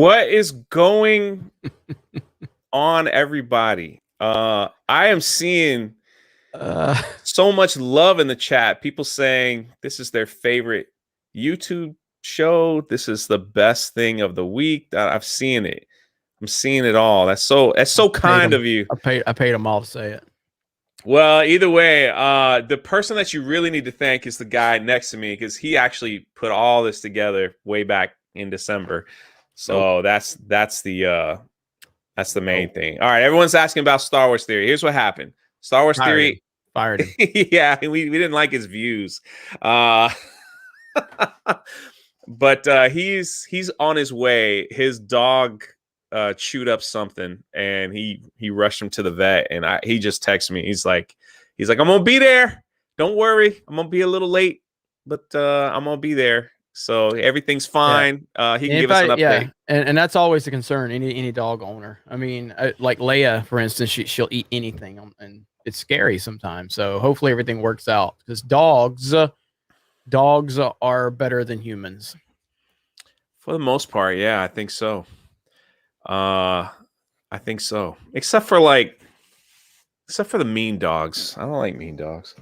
What is going on, everybody? I am seeing so much love in the chat. People saying this is their favorite YouTube show. This is the best thing of the week. I've seen it. I'm seeing it all. That's so kind of you. I paid them all to say it. Well, either way, the person that you really need to thank is the guy next to me, because he actually put all this together way back in December. So that's the main thing. All right, everyone's asking about Star Wars Theory. Here's what happened. Star Wars Theory fired him. Yeah, we didn't like his views. But he's on his way. His dog chewed up something, and he rushed him to the vet, and he just texted me. He's like, I'm gonna be there. Don't worry, I'm gonna be a little late, but I'm gonna be there. So everything's fine. He can give us an update. Yeah, and that's always a concern. Any dog owner. I mean, like Leia, for instance, she'll eat anything, and it's scary sometimes. So hopefully everything works out, because dogs are better than humans. For the most part, yeah, I think so. I think so. Except for the mean dogs. I don't like mean dogs.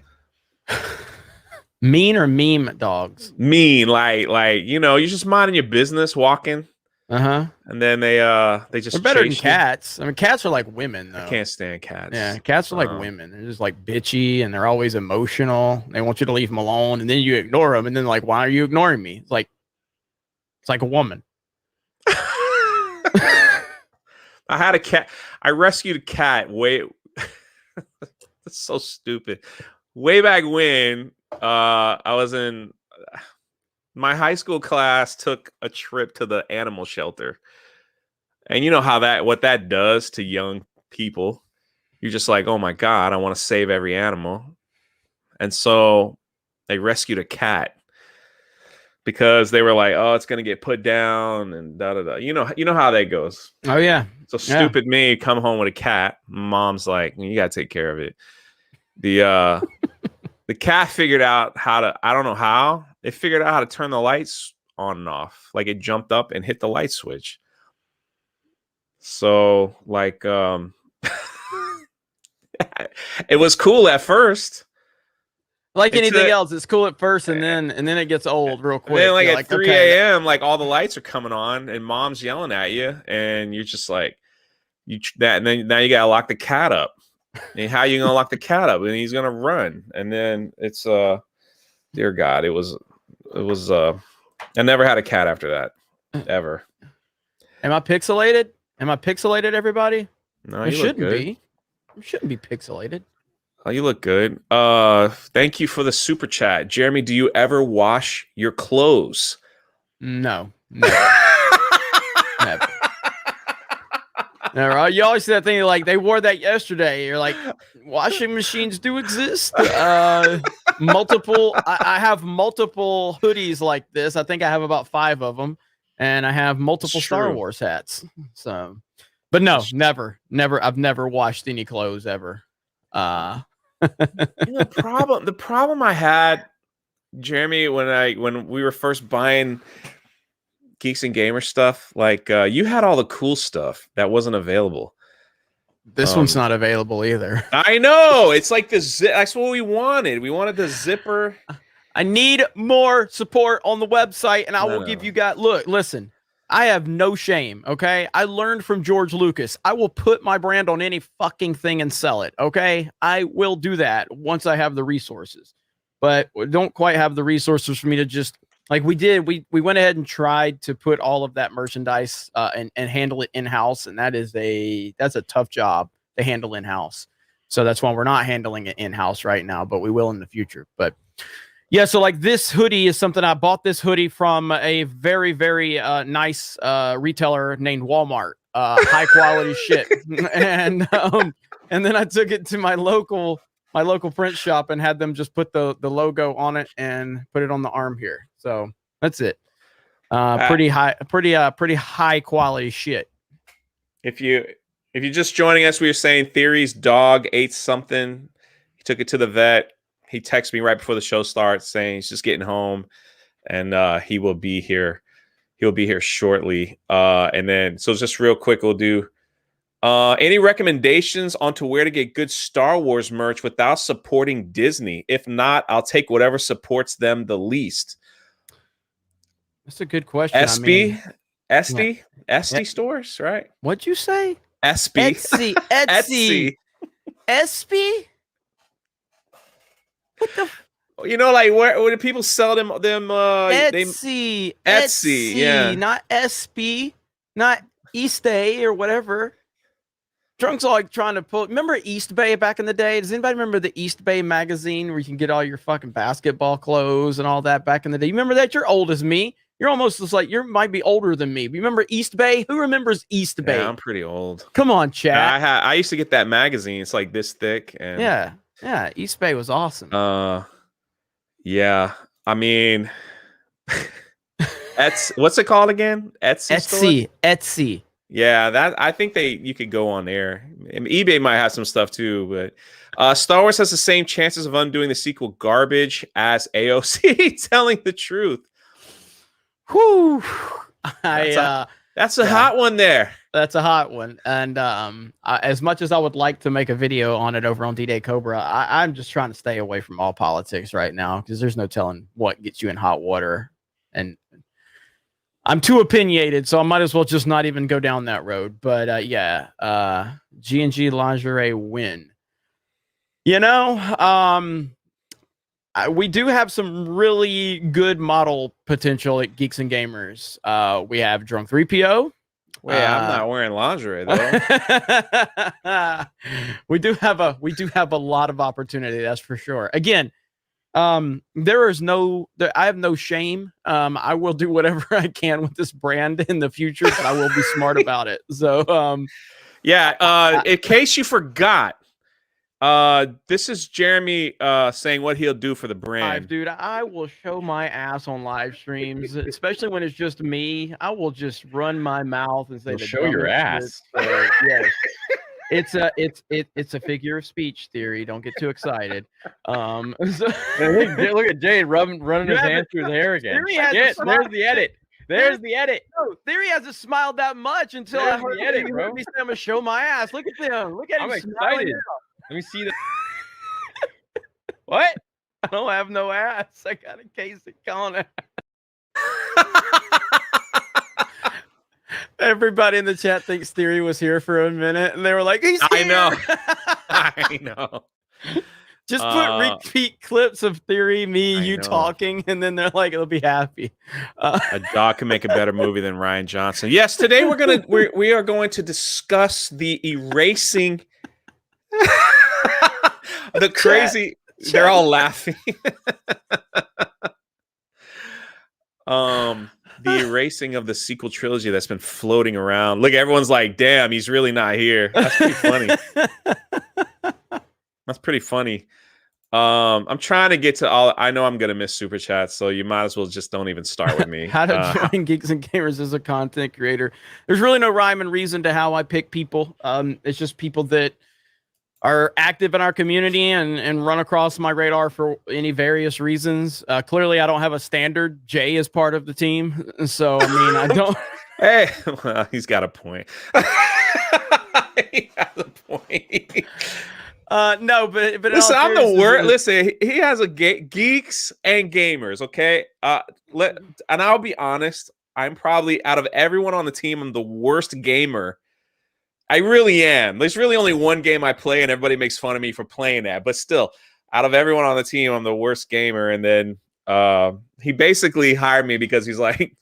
Mean or meme dogs? Mean, like you're just minding your business, walking. And then they're better than cats. I mean, cats are like women, though. I can't stand cats. Yeah, cats are like women. They're just like bitchy, and they're always emotional. They want you to leave them alone, and then you ignore them, and then like, why are you ignoring me? It's like a woman. I had a cat. I rescued a cat. That's so stupid. Way back when I was in my high school class, took a trip to the animal shelter, and you know what that does to young people. You're just like, oh my God, I want to save every animal. And so they rescued a cat, because they were like, oh, it's gonna get put down and da da da. You know how that goes. Oh yeah. So stupid me come home with a cat. Mom's like, you gotta take care of it. The cat figured out how to, I don't know how, it figured out how to turn the lights on and off. Like, it jumped up and hit the light switch. So like it was cool at first. Like anything else, it's cool at first, and then it gets old real quick. And then, at 3 a.m., like, all the lights are coming on, and mom's yelling at you, and you're just like, and then now you gotta lock the cat up. And how are you gonna lock the cat up? And he's gonna run, and then it's dear God, it was I never had a cat after that, ever. Am I pixelated? Everybody? No, it shouldn't be. It shouldn't be pixelated. Oh, you look good. Thank you for the super chat. Jeremy, do you ever wash your clothes? No. Never. Never. You always say that thing like, they wore that yesterday. You're like, washing machines do exist. Multiple. I have multiple hoodies like this. I think I have about 5 of them, and I have multiple Star Wars hats. So, but no, never. I've never washed any clothes ever. The problem I had, Jeremy, when we were first buying Geeks and Gamer stuff, like, you had all the cool stuff that wasn't available. This one's not available either. I know. It's like that's what we wanted. We wanted the zipper. I need more support on the website, and I will give you guys. Listen. I have no shame, okay? I learned from George Lucas. I will put my brand on any fucking thing and sell it, okay? I will do that once I have the resources. But we don't quite have the resources for me to just, like we did, we went ahead and tried to put all of that merchandise and handle it in-house, and that's a tough job to handle in-house. So that's why we're not handling it in-house right now, but we will in the future. But yeah, so like this hoodie is something I bought this hoodie from a very, very nice retailer named Walmart. High quality shit. And then I took it to my local print shop and had them just put the logo on it and put it on the arm here. So that's it. Pretty high quality shit. If you're just joining us, we were saying Theory's dog ate something. He took it to the vet. He texted me right before the show starts saying he's just getting home, and he will be here he'll be here shortly. And then, so just real quick, we'll do any recommendations onto where to get good Star Wars merch without supporting Disney? If not, I'll take whatever supports them the least. That's a good question. SD stores, right? What'd you say? Etsy. Etsy. What the? You know, like where do people sell them? Etsy. Yeah, not SB, not East Bay or whatever. Drunk's like trying to pull. Remember East Bay back in the day? Does anybody remember the East Bay magazine where you can get all your fucking basketball clothes and all that back in the day? You remember that? You're old as me. You're almost just like, you might be older than me. Remember East Bay? Who remembers East Bay? Yeah, I'm pretty old. Come on, chat. I used to get that magazine. It's like this thick. And yeah. East Bay was awesome. Yeah. I mean, what's it called again? Etsy. Yeah, I think you could go on there. I mean, eBay might have some stuff too, but Star Wars has the same chances of undoing the sequel garbage as AOC. Telling the truth. Whew. That's a hot one there. That's a hot one. And as much as I would like to make a video on it over on D-Day Cobra, I'm just trying to stay away from all politics right now because there's no telling what gets you in hot water. And I'm too opinionated, so I might as well just not even go down that road. But G&G lingerie win. You know, we do have some really good model potential at Geeks and Gamers. We have Drunk 3PO. Wait, I'm not wearing lingerie though. we do have a lot of opportunity, that's for sure. Again, I have no shame. I will do whatever I can with this brand in the future, but I will be smart about it. So in case you forgot, this is Jeremy saying what he'll do for the brand. Dude, I will show my ass on live streams, especially when it's just me. I will just run my mouth and say, show your ass. Yes. It's a figure of speech theory. Don't get too excited. Look at Jade running his hands through his hair again. There's the edit. There's the edit. No, Theory hasn't smiled that much until I heard me say I'm gonna show my ass. Look at them. Look at him. I'm excited. Let me see the. What? I don't have no ass. I got a case of Connor. Everybody in the chat thinks Theory was here for a minute, and they were like, "He's here." I know. Just put repeat clips of Theory, you talking, and then they're like, "They'll be happy." A dog can make a better movie than Rian Johnson. Yes, today we are going to discuss the erasing. The crazy. They're all laughing. The erasing of the sequel trilogy that's been floating around. Look, everyone's like, damn, he's really not here. That's pretty funny. That's pretty funny. I'm trying to get to all. I know I'm gonna miss super chats, so you might as well just don't even start with me. How to join Geeks and Gamers as a content creator? There's really no rhyme and reason to how I pick people. It's just people that are active in our community and run across my radar for any various reasons. Clearly, I don't have a standard. Jay is part of the team, so I mean, I don't. Hey, well, he's got a point. He has a point. No, but listen, I'm the word. Listen, he has a geeks and gamers. Okay, and I'll be honest. I'm probably out of everyone on the team, I'm the worst gamer. I really am. There's really only one game I play, and everybody makes fun of me for playing that. But still, out of everyone on the team, I'm the worst gamer. And then he basically hired me because he's like,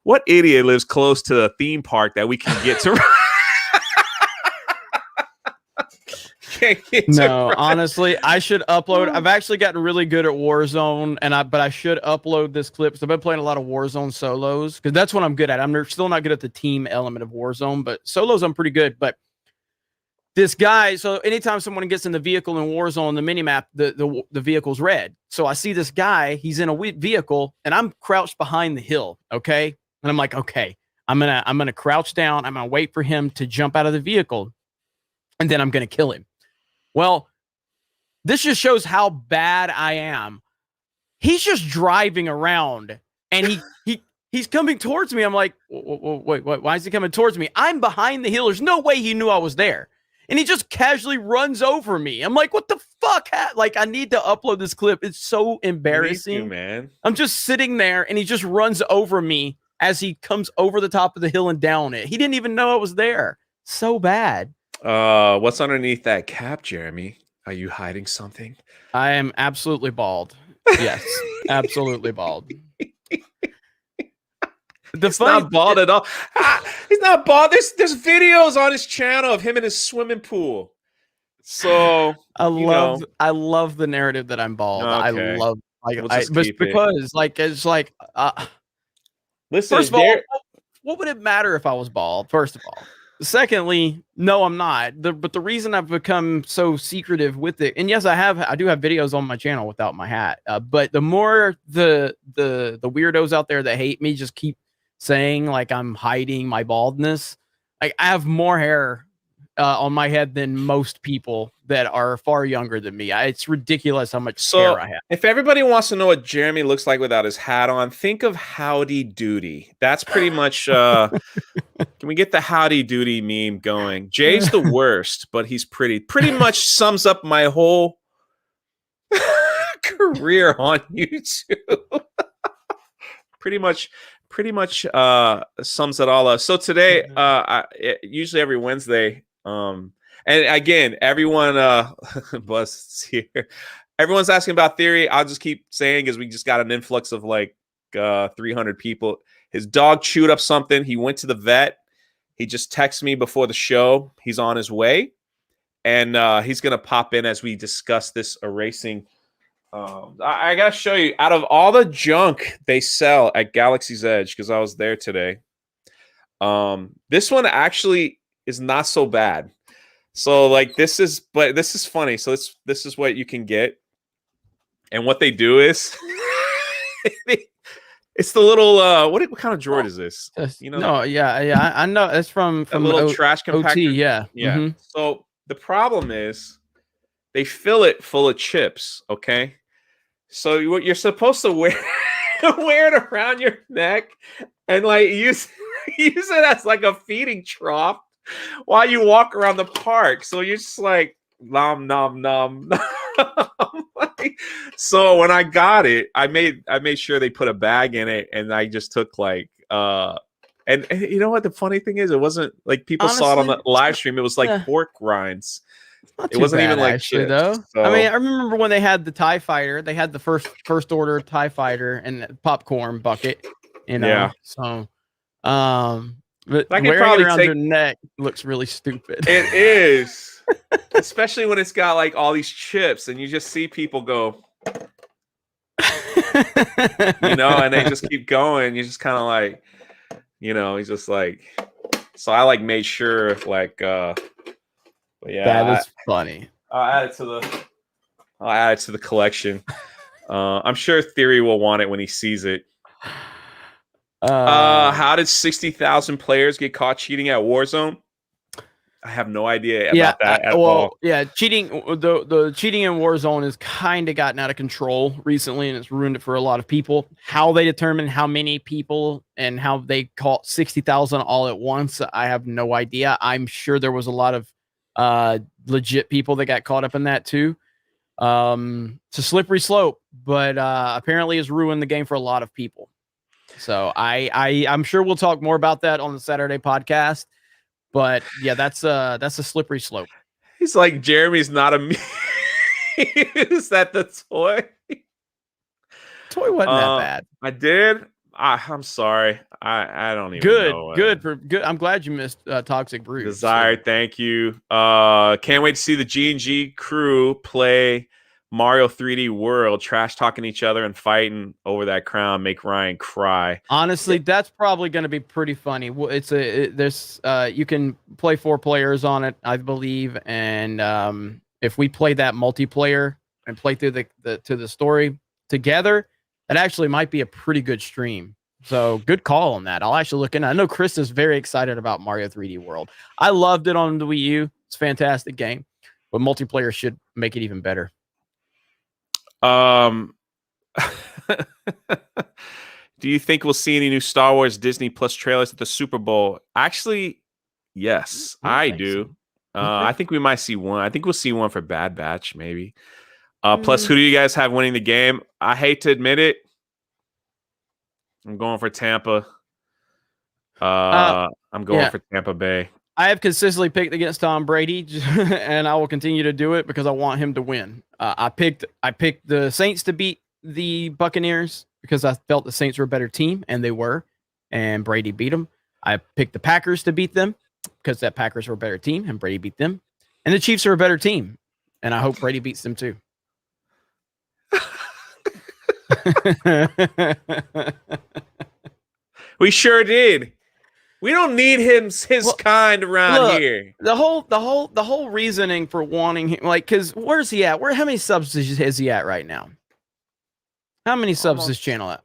what idiot lives close to a theme park that we can get to? No, honestly, I should upload. I've actually gotten really good at Warzone, but I should upload this clip. So I've been playing a lot of Warzone solos because that's what I'm good at. I'm still not good at the team element of Warzone, but solos I'm pretty good. But this guy, so anytime someone gets in the vehicle in Warzone, the minimap, the vehicle's red. So I see this guy, he's in a vehicle, and I'm crouched behind the hill. Okay, and I'm like, okay, I'm gonna crouch down. I'm gonna wait for him to jump out of the vehicle, and then I'm gonna kill him. Well, this just shows how bad I am. He's just driving around, and he's coming towards me. I'm like, wait, why is he coming towards me? I'm behind the hill. There's no way he knew I was there. And he just casually runs over me. I'm like, what the fuck? Like, I need to upload this clip. It's so embarrassing, man. I'm just sitting there and he just runs over me as he comes over the top of the hill and down it. He didn't even know I was there. So bad. What's underneath that cap, Jeremy? Are you hiding something? I am absolutely bald. Yes, absolutely bald. He's not bald at all. He's not bald. There's videos on his channel of him in his swimming pool. So I love the narrative that I'm bald. Okay. I love Listen, first of all, what would it matter if I was bald? First of all. Secondly, no, I'm not. But the reason I've become so secretive with it, and yes, I do have videos on my channel without my hat. But the more the weirdos out there that hate me just keep saying like I'm hiding my baldness, like I have more hair on my head than most people that are far younger than me. It's ridiculous how much hair I have. If everybody wants to know what Jeremy looks like without his hat on, think of Howdy Doody. That's pretty much. Can we get the Howdy Doody meme going? Jay's the worst, but he's pretty. Pretty much sums up my whole career on YouTube. pretty much sums it all up. So today, usually every Wednesday. And again, everyone busts here. Everyone's asking about Theory. I'll just keep saying because we just got an influx of like 300 people. His dog chewed up something. He went to the vet. He just texted me before the show. He's on his way, and he's gonna pop in as we discuss this erasing. I gotta show you. Out of all the junk they sell at Galaxy's Edge, because I was there today, this one actually is not so bad. So like this is funny. So this is what you can get. And what they do is it's the little what kind of droid is this? You know? No, I know it's from a little trash compactor. OT, yeah. Yeah. Mm-hmm. So the problem is they fill it full of chips, okay? So what you're supposed to wear it around your neck and like use it as like a feeding trough while you walk around the park. So you're just like nom nom nom. So when I got it, I made sure they put a bag in it, and I just took like and you know what the funny thing is, it wasn't like people saw it on the live stream. It was like pork rinds. It wasn't even like actually, chips, though. So. I mean, I remember when they had the TIE fighter. They had the first order TIE fighter and the popcorn bucket. You know, yeah. So, but I wearing it around your neck looks really stupid. It is, especially when it's got like all these chips, and you just see people go, you know, and they just keep going. You just kind of like, you know, he's just like. So I like made sure like. But yeah, that is funny. I'll add it to the collection. I'm sure Theory will want it when he sees it. How did 60,000 players get caught cheating at Warzone? I have no idea about that at all. Yeah, cheating. The cheating in Warzone has kind of gotten out of control recently, and it's ruined it for a lot of people. How they determine how many people and how they caught 60,000 all at once, I have no idea. I'm sure there was a lot of legit people that got caught up in that too. It's a slippery slope, but apparently has ruined the game for a lot of people. So I'm sure we'll talk more about that on the Saturday podcast. But yeah, that's a slippery slope. He's like, Jeremy's not a me. Is that the toy? Toy wasn't that bad. I did. I'm sorry. I don't even know. Good. I'm glad you missed Toxic Brew. Desire, thank you. Can't wait to see the G&G crew play Mario 3D World, trash talking each other and fighting over that crown, make Ryan cry. Honestly, that's probably going to be pretty funny. There's you can play 4 players on it, I believe, and if we play that multiplayer and play through the story together, that actually might be a pretty good stream. So good call on that. I'll actually look in. I know Chris is very excited about Mario 3D World. I loved it on the Wii U. It's a fantastic game, but multiplayer should make it even better. Do you think we'll see any new Star Wars Disney Plus trailers at the Super Bowl? Actually, yes, I do. I think we might see one. I think we'll see one for Bad Batch, maybe. Plus, who do you guys have winning the game? I hate to admit it. I'm going for Tampa. I'm going for Tampa Bay. I have consistently picked against Tom Brady, and I will continue to do it because I want him to win. I picked the Saints to beat the Buccaneers because I felt the Saints were a better team, and they were, and Brady beat them. I picked the Packers to beat them because that Packers were a better team, and Brady beat them. And the Chiefs are a better team, and I hope Brady beats them too. We sure did. We don't need his kind around here. The whole reasoning for wanting him, like, because where's he at? How many subs is he at right now? How many subs is this channel at?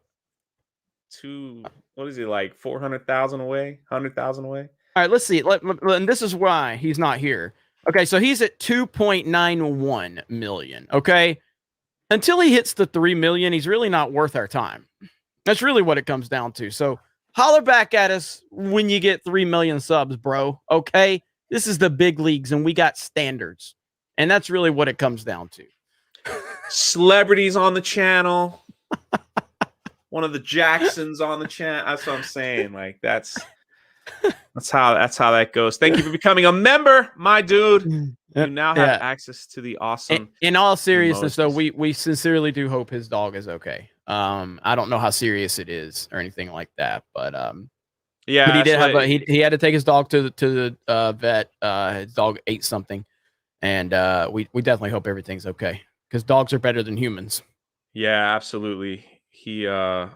What is he, like 400,000 away? 100,000 away? All right, let's see. And this is why he's not here. Okay, so he's at 2.91 million. Okay, until he hits the 3 million, he's really not worth our time. That's really what it comes down to. So holler back at us when you get 3 million subs, bro. Okay, this is the big leagues, and we got standards, and that's really what it comes down to. Celebrities on the channel. One of the Jacksons on the channel. That's what I'm saying. Like that's how that goes. Thank you for becoming a member, my dude. You now have access to the awesome. In all seriousness, though, we sincerely do hope his dog is okay. I don't know how serious it is or anything like that, but yeah, but he did have he had to take his dog to the vet. His dog ate something, and we definitely hope everything's okay because dogs are better than humans. Yeah, absolutely. He Are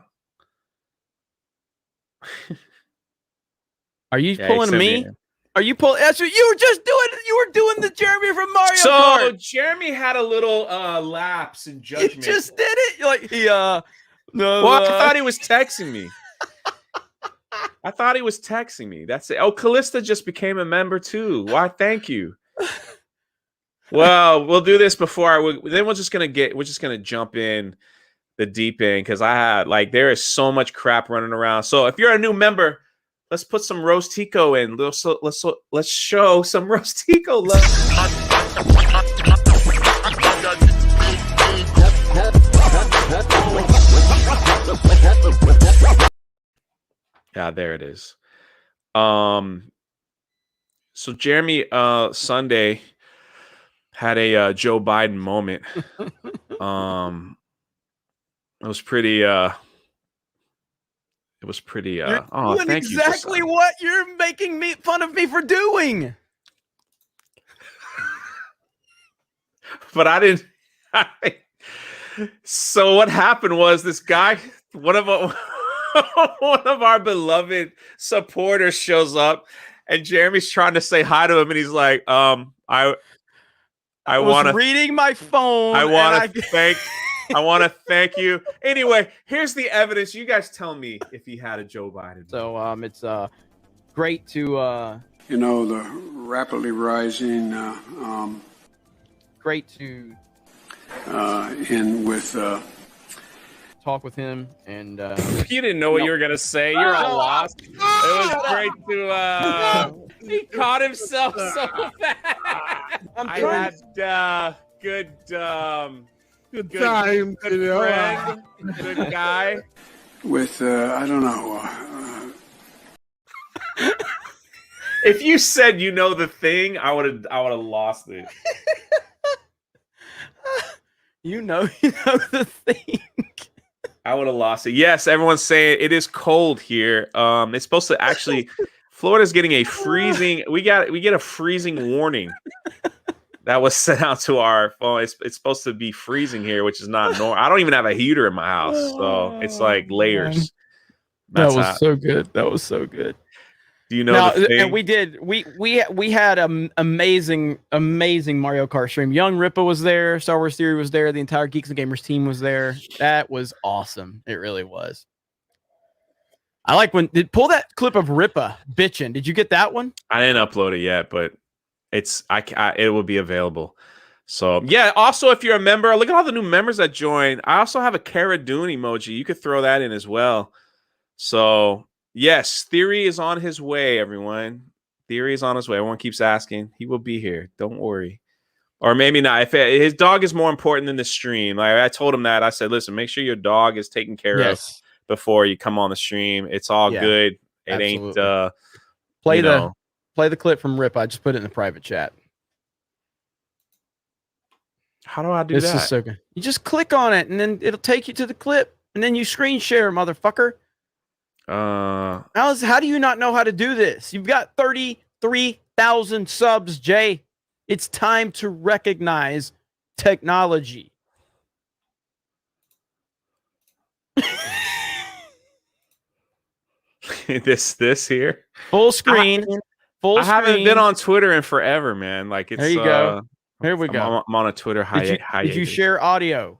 you pulling me? Are you pulling? That's what you were just doing. You were doing the Jeremy from Mario Kart. So Jeremy had a little lapse in judgment. He just did it. Like he no. Well, I thought he was texting me. That's it. Oh, Callista just became a member too. Why? Thank you. Well, we'll do this before then we're just gonna jump in the deep end because there is so much crap running around. So if you're a new member, let's put some Roastico in. Let's show some Roastico love. Yeah, there it is. So Jeremy Sunday had a Joe Biden moment. It was pretty oh, doing thank you. Exactly what you're making fun of me for doing. But I didn't. So what happened was this guy, one of our beloved supporters, shows up, and Jeremy's trying to say hi to him, and he's like, I was reading my phone. I want to thank you. Anyway, here's the evidence. You guys tell me if he had a Joe Biden. So it's great to the rapidly rising great to talk with him, and you didn't know what you were gonna say. You're all lost. It was great to he caught himself so fast. I had good time, good friend, good guy. With I don't know. If you said the thing, I would have lost it. You know the thing. I would have lost it. Yes, everyone's saying it is cold here. It's supposed to actually. Florida's getting a freezing. We get a freezing warning that was sent out to our phone. It's supposed to be freezing here, which is not normal. I don't even have a heater in my house, so it's like layers. That was so good. That was so good. Do you know the thing? And we did. We had an amazing Mario Kart stream. Young Ripa was there. Star Wars Theory was there. The entire Geeks and Gamers team was there. That was awesome. It really was. I like pull that clip of Ripa bitching. Did you get that one? I didn't upload it yet, but it will be available. So yeah. Also, if you're a member, look at all the new members that joined. I also have a Cara Dune emoji. You could throw that in as well. So yes, Theory is on his way, everyone. Theory is on his way. Everyone keeps asking. He will be here. Don't worry. Or maybe not. If his dog is more important than the stream. Like I told him that. I said, listen, make sure your dog is taken care of before you come on the stream. It's all good. It absolutely. ain't play the clip from Rip. I just put it in the private chat. How do I do that? This is so good. You just click on it and then it'll take you to the clip and then you screen share, motherfucker. How do you not know how to do this? You've got 33,000 subs, Jay. It's time to recognize technology. this here. Full screen. I haven't been on Twitter in forever, man. Like it's there you go. Here we go. I'm on a Twitter hiatus. Did you share audio?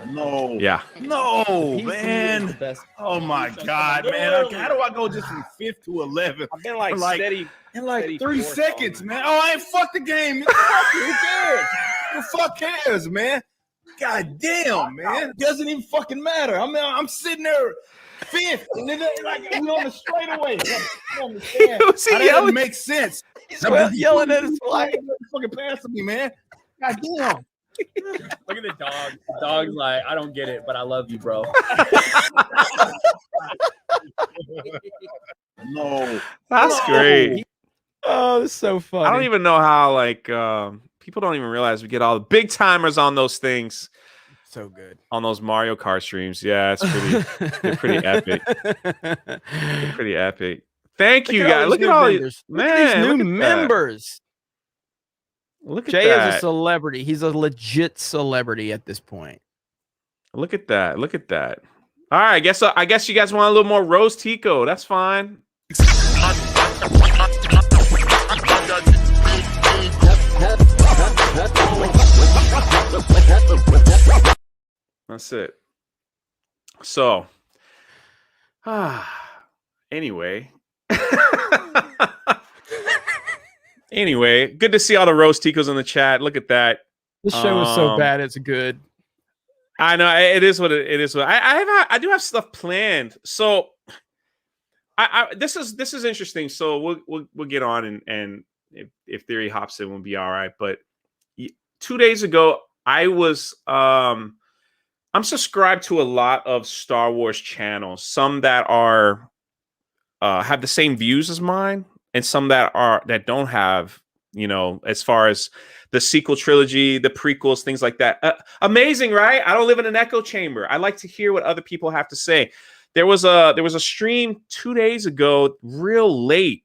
No. Yeah. No, man. Oh my God, man. How do I go just from 5th to 11th? I've been like steady. In like 3 seconds, man. Oh, I ain't fuck the game. Who cares? Who the fuck cares, man? God damn, man. It doesn't even fucking matter. I'm sitting there 5th, and then like we on the straightaway. That doesn't make sense. He's yelling at his flag. Fucking passing me, man. God damn. Look at the dog. The dog's like, I don't get it, but I love you, bro. No. That's great. Oh, that's so funny. I don't even know how people don't even realize we get all the big timers on those things. So good. On those Mario Kart streams. Yeah, it's they're pretty epic. They're pretty epic. Thank you guys. Look at all these new members. Look at Jay that. is a celebrity. He's a legit celebrity at this point. Look at that. Look at that. All right, I guess you guys want a little more Rose Tico. That's fine. That's it. So, anyway. Anyway, good to see all the Rose Ticos in the chat. Look at that. This show is so bad, it's good. I know it is what it is. I do have stuff planned. So, this is interesting. So we'll get on and if Theory hops in, we'll be all right. But 2 days ago, I was I'm subscribed to a lot of Star Wars channels. Some that are have the same views as mine, and some that don't have, as far as the sequel trilogy, the prequels, things like that. Amazing, right? I don't live in an echo chamber. I like to hear what other people have to say. There was a stream 2 days ago, real late,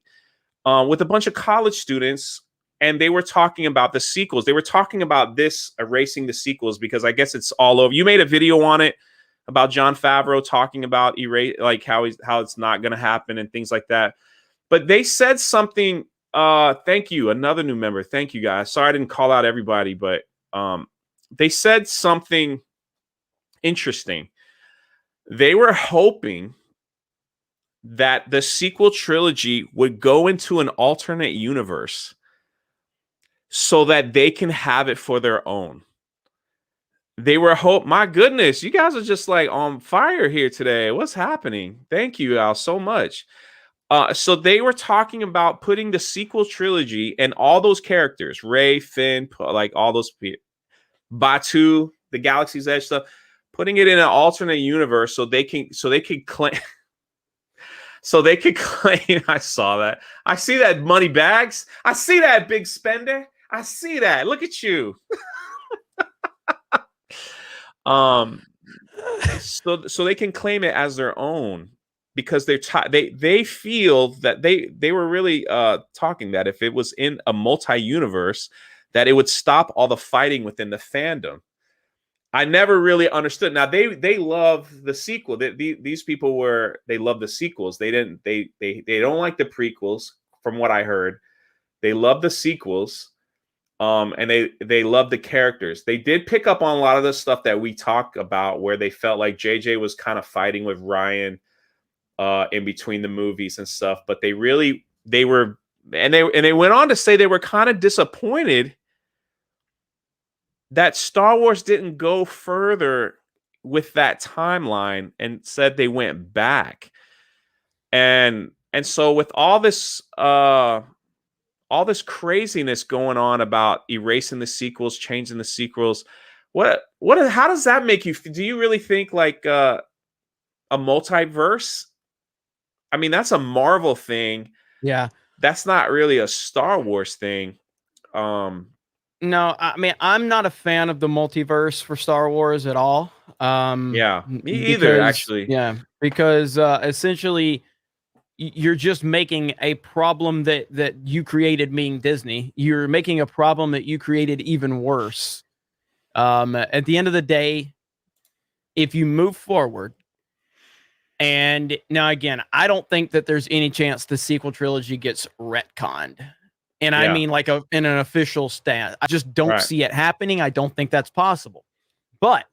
with a bunch of college students, and they were talking about the sequels. They were talking about this erasing the sequels because I guess it's all over. You made a video on it about Jon Favreau talking about how it's not going to happen and things like that. But they said something. Thank you, another new member. Thank you, guys. Sorry I didn't call out everybody, but they said something interesting. They were hoping that the sequel trilogy would go into an alternate universe so that they can have it for their own. They were my goodness, you guys are just like on fire here today. What's happening? Thank you all so much. So they were talking about putting the sequel trilogy and all those characters, Rey, Finn, like all those people, Batu, the Galaxy's Edge stuff, putting it in an alternate universe so they could claim. So they could claim. I saw that. I see that, money bags. I see that, big spender. I see that. Look at you. So they can claim it as their own because they feel that they were really talking that if it was in a multi-universe, that it would stop all the fighting within the fandom. I never really understood. Now they love the sequel. These people they love the sequels. They don't like the prequels, from what I heard. They love the sequels. And they love the characters. They did pick up on a lot of the stuff that we talk about, where they felt like JJ was kind of fighting with Ryan in between the movies and stuff. But they went on to say they were kind of disappointed that Star Wars didn't go further with that timeline, and said they went back. And so with all this craziness going on about erasing the sequels, changing the sequels, how does that make you? Do you really think like a multiverse? I mean, that's a Marvel thing. Yeah. That's not really a Star Wars thing. No, I mean, I'm not a fan of the multiverse for Star Wars at all. Yeah, me either, actually. Yeah, because essentially you're just making a problem that you created, being Disney. You're making a problem that you created even worse. At the end of the day, if you move forward, and now again, I don't think that there's any chance the sequel trilogy gets retconned. And I mean, like in an official stance. I just don't see it happening. I don't think that's possible. But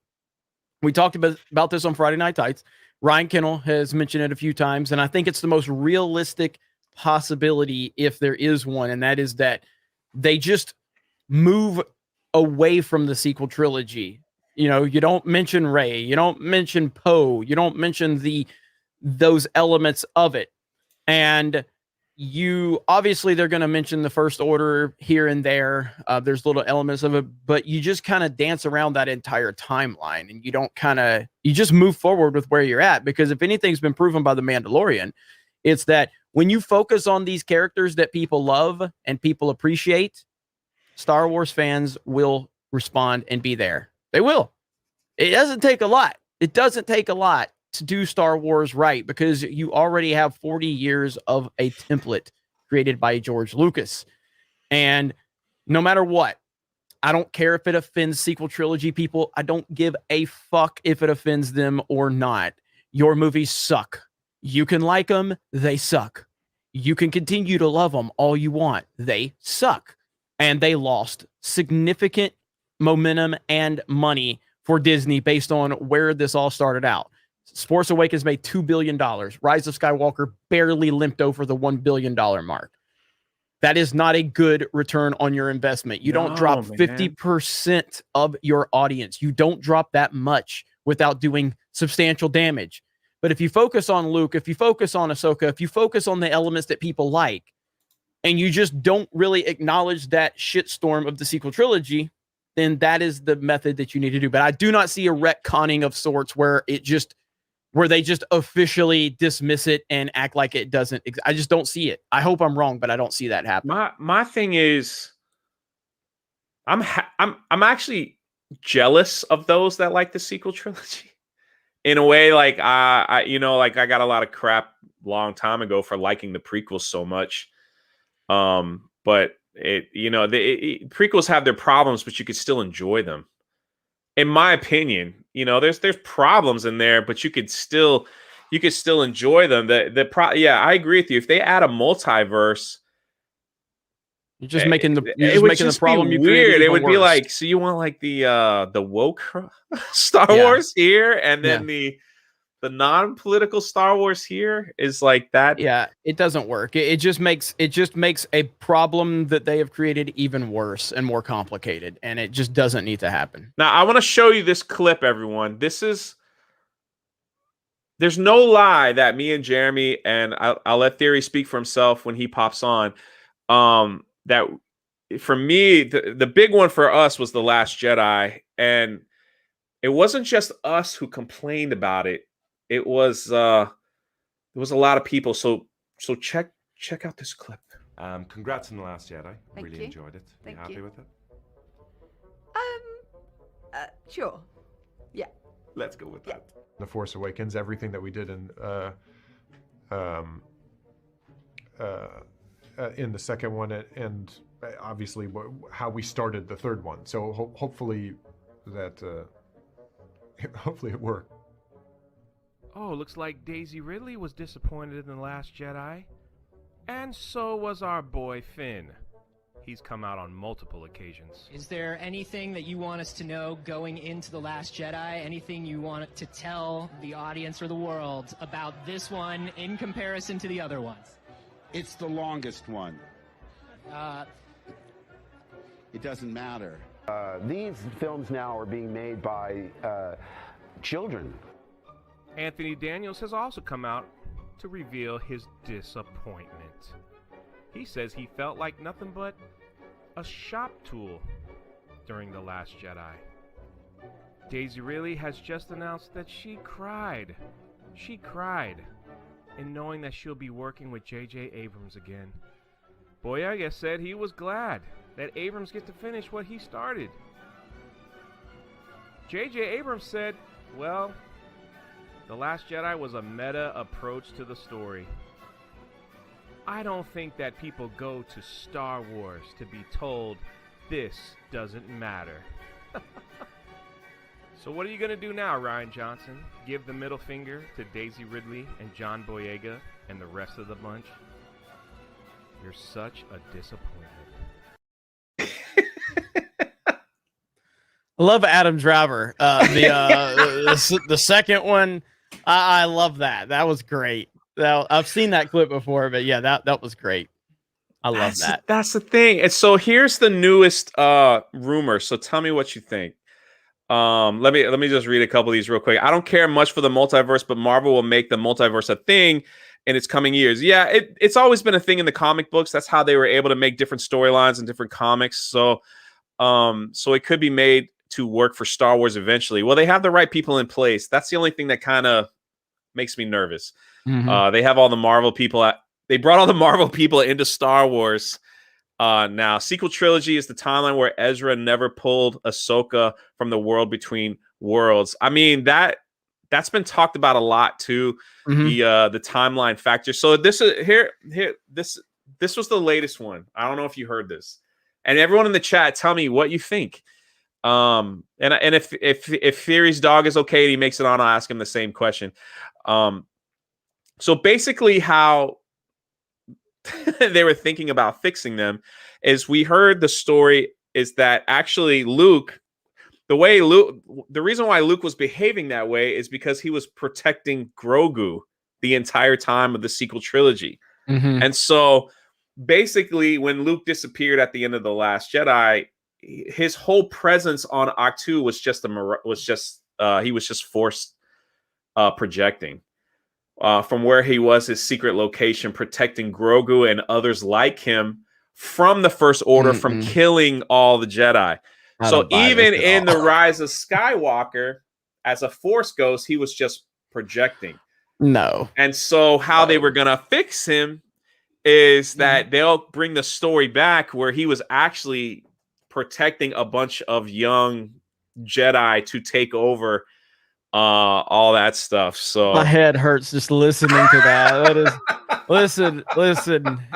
we talked about this on Friday Night Tights. Ryan Kennel has mentioned it a few times, and I think it's the most realistic possibility, if there is one, and that is that they just move away from the sequel trilogy. You know, you don't mention Rey, you don't mention Poe, you don't mention those elements of it. And you obviously they're going to mention the First Order here and there. There's little elements of it, but you just kind of dance around that entire timeline, and you just move forward with where you're at. Because if anything's been proven by The Mandalorian, it's that when you focus on these characters that people love and people appreciate, Star Wars fans will respond and be there. They will. It doesn't take a lot. It doesn't take a lot to do Star Wars right, because you already have 40 years of a template created by George Lucas. And no matter what, I don't care if it offends sequel trilogy people. I don't give a fuck if it offends them or not. Your movies suck. You can like them. They suck. You can continue to love them all you want. They suck. And they lost significant momentum and money for Disney based on where this all started out. Force Awakens made $2 billion. Rise of Skywalker barely limped over the $1 billion mark. That is not a good return on your investment. You don't drop 50% of your audience. You don't drop that much without doing substantial damage. But if you focus on Luke, if you focus on Ahsoka, if you focus on the elements that people like, and you just don't really acknowledge that shitstorm of the sequel trilogy, then that is the method that you need to do. But I do not see a retconning of sorts where they just officially dismiss it and act like it doesn't. I just don't see it. I hope I'm wrong, but I don't see that happen. My thing is, I'm actually jealous of those that like the sequel trilogy. In a way, like I got a lot of crap long time ago for liking the prequels so much. But prequels have their problems, but you could still enjoy them. In my opinion, there's problems in there, but you could still enjoy them. I agree with you. If they add a multiverse, you're just making the problem weird. It would be like, so you want like the woke Star Wars here, and then the non-political Star Wars here is like that. Yeah, it doesn't work. It just makes a problem that they have created even worse and more complicated, and it just doesn't need to happen. Now, I want to show you this clip, everyone. There's no lie that me and Jeremy, and I'll let Theory speak for himself when he pops on, that for me, the big one for us was The Last Jedi, and it wasn't just us who complained about it. It was there was a lot of people. So check out this clip. Congrats on The Last Jedi. Thank really you. Enjoyed it. Are you happy with it? Sure. Yeah. Let's go with that. The Force Awakens, everything that we did in the second one, and obviously how we started the third one. So hopefully it worked. Oh, looks like Daisy Ridley was disappointed in The Last Jedi. And so was our boy Finn. He's come out on multiple occasions. Is there anything that you want us to know going into The Last Jedi? Anything you want to tell the audience or the world about this one in comparison to the other ones? It's the longest one. It doesn't matter. These films now are being made by children. Anthony Daniels has also come out to reveal his disappointment. He says he felt like nothing but a shop tool during The Last Jedi. Daisy Ridley has just announced that she cried in knowing that she'll be working with J.J. Abrams again. Boyega said he was glad that Abrams get to finish what he started. J.J. Abrams said, well, The Last Jedi was a meta approach to the story. I don't think that people go to Star Wars to be told this doesn't matter. So what are you going to do now, Rian Johnson? Give the middle finger to Daisy Ridley and John Boyega and the rest of the bunch? You're such a disappointment. I love Adam Driver. The second one, I love that. That was great. I've seen that clip before, but yeah, that was great. I love that. That's the thing. And so here's the newest rumor. So tell me what you think. Let me just read a couple of these real quick. I don't care much for the multiverse, but Marvel will make the multiverse a thing in its coming years. Yeah, it's always been a thing in the comic books. That's how they were able to make different storylines and different comics. So it could be made to work for Star Wars eventually. Well, they have the right people in place. That's the only thing that kind of makes me nervous. Mm-hmm. They have all the Marvel people. They brought all the Marvel people into Star Wars. Now, Sequel Trilogy is the timeline where Ezra never pulled Ahsoka from the world between worlds. I mean, that's been talked about a lot too. Mm-hmm. The timeline factor. So this is this was the latest one. I don't know if you heard this. And everyone in the chat, tell me what you think. And if Theory's dog is okay and he makes it on, I'll ask him the same question. So basically how they were thinking about fixing them is we heard the story is that actually Luke, the reason why Luke was behaving that way is because he was protecting Grogu the entire time of the Sequel Trilogy. Mm-hmm. And so basically when Luke disappeared at the end of The Last Jedi, his whole presence on Ahch-To was just he was just forced projecting. From where he was his secret location, protecting Grogu and others like him from the First Order, from killing all the Jedi. So even in The Rise of Skywalker, as a Force ghost, he was just projecting. No. And so how they were going to fix him is that they'll bring the story back where he was actually protecting a bunch of young Jedi to take over all that stuff. So my head hurts just listening to that. That is, listen.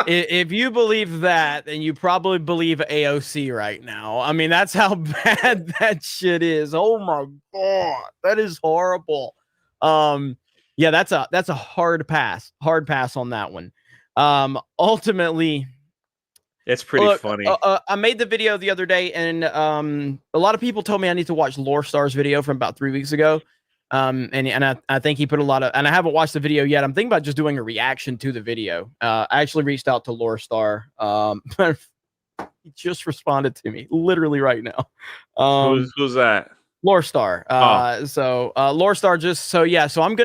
If you believe that, then you probably believe AOC right now. I mean, that's how bad that shit is. Oh my god, that is horrible. Yeah, that's a hard pass on that one. Ultimately, it's pretty funny. I made the video the other day, and a lot of people told me I need to watch Lorestar's video from about 3 weeks ago. And I think he put a lot of, and I haven't watched the video yet. I'm thinking about just doing a reaction to the video. I actually reached out to Lorestar. He just responded to me literally right now. Who's that? Lorestar. So Lorestar so I'm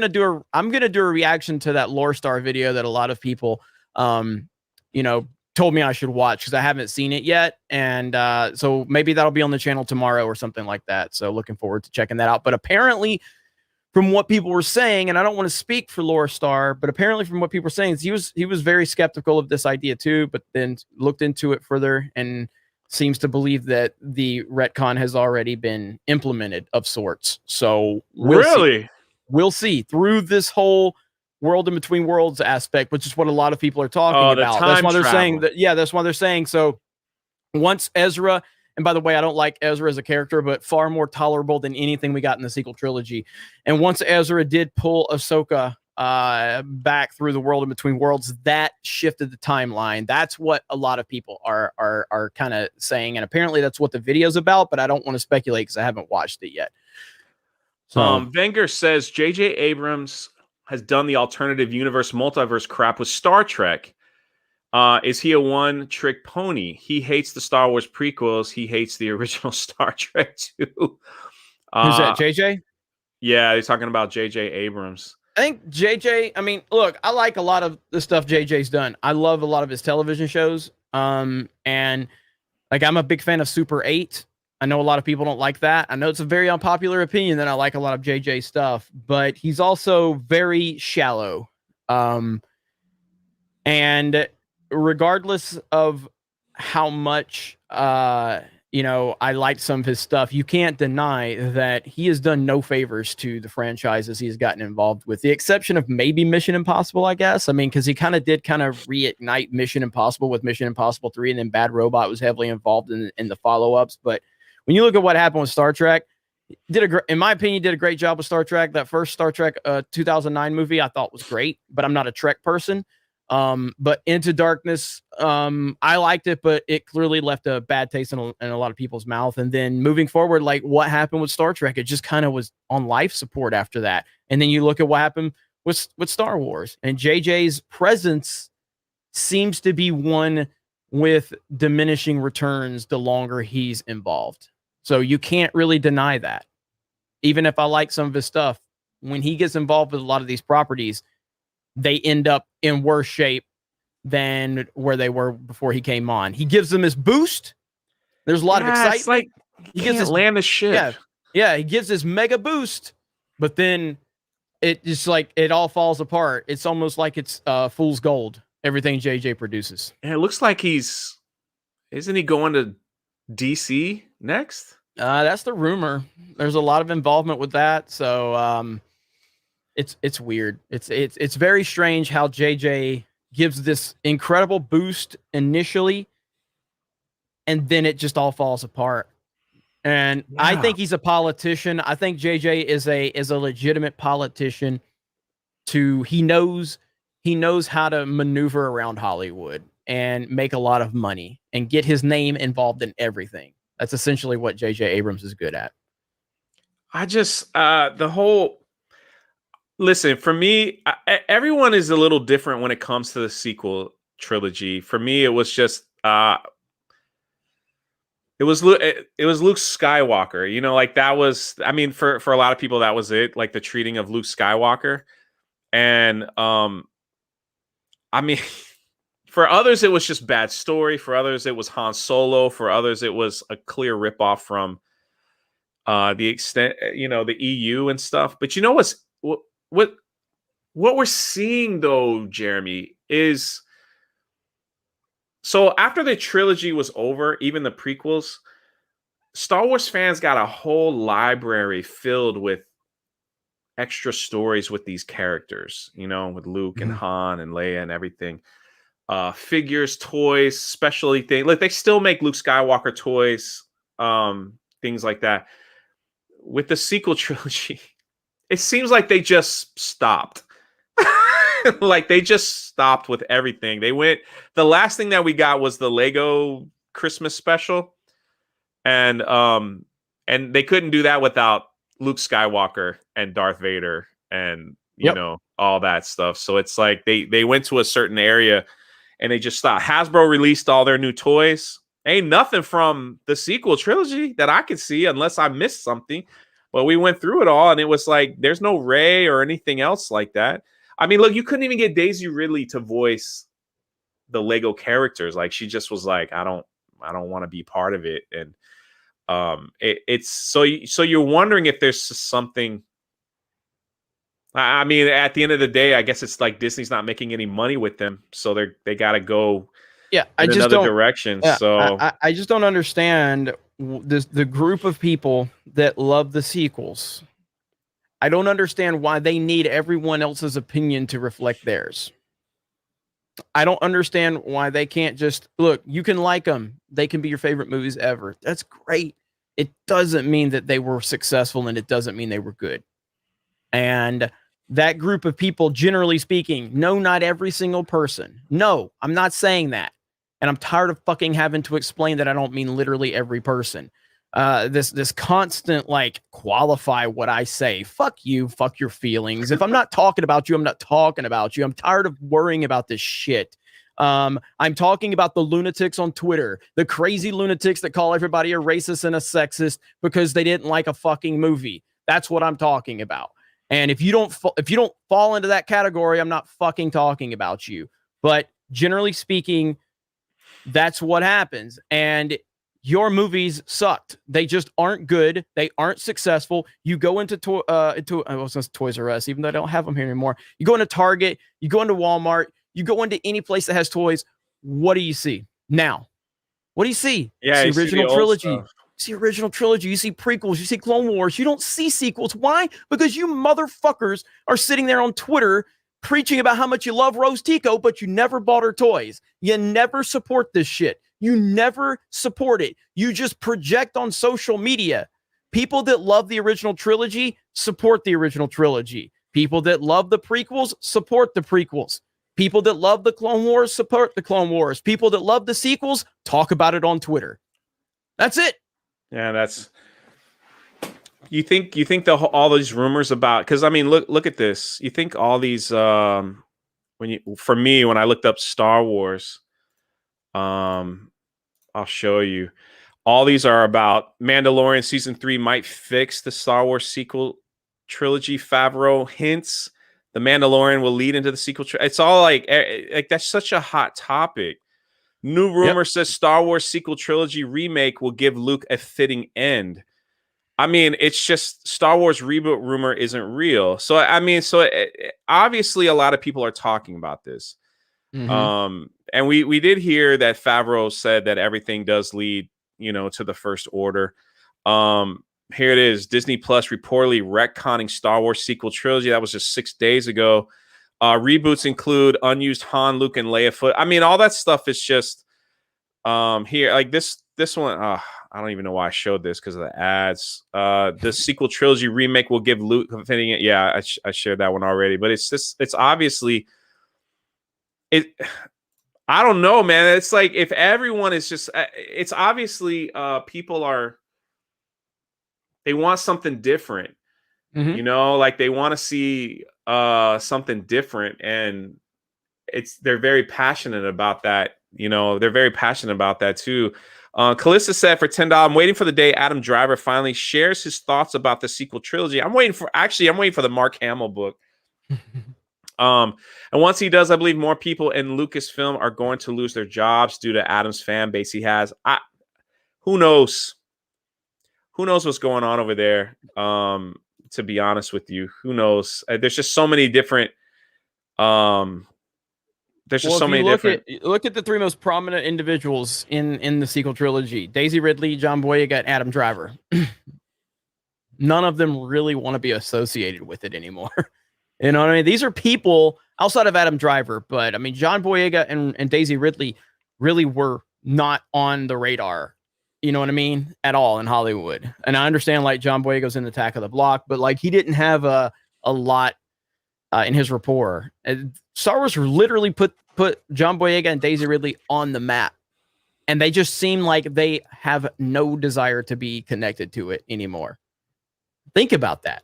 gonna do a reaction to that Lorestar video that a lot of people told me I should watch because I haven't seen it yet. And so maybe that'll be on the channel tomorrow or something like that. So looking forward to checking that out. But apparently from what people were saying, and I don't want to speak for Lorestar, but apparently from what people were saying, he was very skeptical of this idea too, but then looked into it further and seems to believe that the retcon has already been implemented of sorts. So we'll see through this whole world in between worlds aspect, which is what a lot of people are talking about. That's why they're saying that. Yeah, that's why they're saying. So once Ezra, and by the way, I don't like Ezra as a character, but far more tolerable than anything we got in the Sequel Trilogy. And once Ezra did pull Ahsoka back through the world in between worlds, that shifted the timeline. That's what a lot of people are kind of saying, and apparently that's what the video's about. But I don't want to speculate because I haven't watched it yet. So Wenger says J.J. Abrams has done the alternative universe multiverse crap with Star Trek. Is he a one-trick pony? He hates the Star Wars prequels. He hates the original Star Trek too. Who's that, JJ? Yeah, he's talking about J.J. Abrams. think JJ, I mean, look, I like a lot of the stuff JJ's done. I love a lot of his television shows. And like, I'm a big fan of Super 8. I know a lot of people don't like that. I know it's a very unpopular opinion that I like a lot of JJ stuff, but he's also very shallow. And regardless of how much, you know, I liked some of his stuff, you can't deny that he has done no favors to the franchises he's gotten involved with, the exception of maybe Mission Impossible, I guess. I mean, because he kind of reignite Mission Impossible with Mission Impossible 3, and then Bad Robot was heavily involved in the follow-ups. But when you look at what happened with Star Trek, in my opinion, did a great job with Star Trek. That first Star Trek 2009 movie I thought was great, but I'm not a Trek person. But Into Darkness, I liked it, but it clearly left a bad taste in a lot of people's mouth. And then moving forward, like what happened with Star Trek, it just kind of was on life support after that. And then you look at what happened with Star Wars, and JJ's presence seems to be one with diminishing returns the longer he's involved. So you can't really deny that. Even if I like some of his stuff, when he gets involved with a lot of these properties, they end up in worse shape than where they were before he came on. He gives them his boost. There's a lot of excitement. It's like he gives his land the ship. Yeah, he gives his mega boost, but then it just like it all falls apart. It's almost like it's fool's gold. Everything JJ produces. And it looks like isn't he going to DC next? That's the rumor. There's a lot of involvement with that. So it's weird. It's very strange how JJ gives this incredible boost initially, and then it just all falls apart. And yeah. I think he's a politician. I think JJ is a legitimate politician. He knows how to maneuver around Hollywood and make a lot of money and get his name involved in everything. That's essentially what JJ Abrams is good at. I just listen, for me, everyone is a little different when it comes to the sequel trilogy. For me, it was just it was Luke Skywalker. You know, like that was, I mean, for a lot of people, that was it, like the treating of Luke Skywalker. And I mean, for others, it was just bad story. For others, it was Han Solo. For others, it was a clear ripoff from the extent, the EU and stuff. But you know what we're seeing though, Jeremy, is so after the trilogy was over, even the prequels, Star Wars fans got a whole library filled with extra stories with these characters, with Luke and Han and Leia and everything. Figures, toys, especially things like they still make Luke Skywalker toys, things like that. With the sequel trilogy, it seems like they just stopped. Like they just stopped with everything. The last thing that we got was the Lego Christmas special. And they couldn't do that without Luke Skywalker and Darth Vader and all that stuff. So it's like they went to a certain area and they just stopped. Hasbro released all their new toys. Ain't nothing from the sequel trilogy that I could see unless I missed something. But we went through it all and it was like there's no Rey or anything else like that. I mean, look, you couldn't even get Daisy Ridley to voice the Lego characters. Like she just was like, I don't want to be part of it. And it's so you're wondering if there's something. I mean, at the end of the day, I guess it's like Disney's not making any money with them, so they got to go in another direction. Yeah, so I just don't understand the group of people that love the sequels. I don't understand why they need everyone else's opinion to reflect theirs. I don't understand why they can't just look. You can like them; they can be your favorite movies ever. That's great. It doesn't mean that they were successful, and it doesn't mean they were good. And that group of people, generally speaking, no, not every single person. No, I'm not saying that. And I'm tired of fucking having to explain that I don't mean literally every person. This constant, like, qualify what I say. Fuck you, fuck your feelings. If I'm not talking about you, I'm not talking about you. I'm tired of worrying about this shit. I'm talking about the lunatics on Twitter, the crazy lunatics that call everybody a racist and a sexist because they didn't like a fucking movie. That's what I'm talking about. And if you don't fall into that category, I'm not fucking talking about you. But generally speaking, that's what happens. And your movies sucked. They just aren't good. They aren't successful. You go into Toys R Us, even though I don't have them here anymore. You go into Target, you go into Walmart, you go into any place that has toys. What do you see now? What do you see? Yeah, you see original trilogy. You see original trilogy. You see prequels. You see Clone Wars. You don't see sequels. Why? Because you motherfuckers are sitting there on Twitter preaching about how much you love Rose Tico, but you never bought her toys. You never support this shit. You never support it. You just project on social media. People that love the original trilogy support the original trilogy. People that love the prequels support the prequels. People that love the Clone Wars support the Clone Wars. People that love the sequels talk about it on Twitter. That's it. Yeah, that's. You think all these rumors about, because I mean, look at this. You think all these for me, when I looked up Star Wars, I'll show you. All these are about Mandalorian season 3 might fix the Star Wars sequel trilogy. Favreau hints the Mandalorian will lead into the sequel. It's all like that's such a hot topic. New rumor says Star Wars sequel trilogy remake will give Luke a fitting end. I mean, it's just Star Wars reboot rumor isn't real. So, I mean, obviously a lot of people are talking about this. Mm-hmm. And we did hear that Favreau said that everything does lead, to the First Order. Here it is. Disney Plus reportedly retconning Star Wars sequel trilogy. That was just 6 days ago. Reboots include unused Han, Luke, and Leia foot. I mean, all that stuff is just here. Like this one, I don't even know why I showed this because of the ads. The sequel trilogy remake will give Luke fitting it. Yeah, I shared that one already. But it's obviously it. I don't know, man. It's like if everyone is just, it's obviously people they want something different. Mm-hmm. Like they want to see something different, and they're very passionate about that. They're very passionate about that too. Calista said for $10, I'm waiting for the day Adam Driver finally shares his thoughts about the sequel trilogy. I'm waiting for the Mark Hamill book. And once he does, I believe more people in Lucasfilm are going to lose their jobs due to Adam's fan base he has. Who knows? Who knows what's going on over there? To be honest with you, who knows? There's just so many different. There's just so many different. Look at the three most prominent individuals in the sequel trilogy: Daisy Ridley, John Boyega, and Adam Driver. None of them really want to be associated with it anymore. You know what I mean? These are people outside of Adam Driver, but I mean, John Boyega and Daisy Ridley really were not on the radar. You know what I mean? At all in Hollywood. And I understand like John Boyega's in Attack of the Block, but like he didn't have a lot in his rapport. Star Wars literally put John Boyega and Daisy Ridley on the map. And they just seem like they have no desire to be connected to it anymore. Think about that.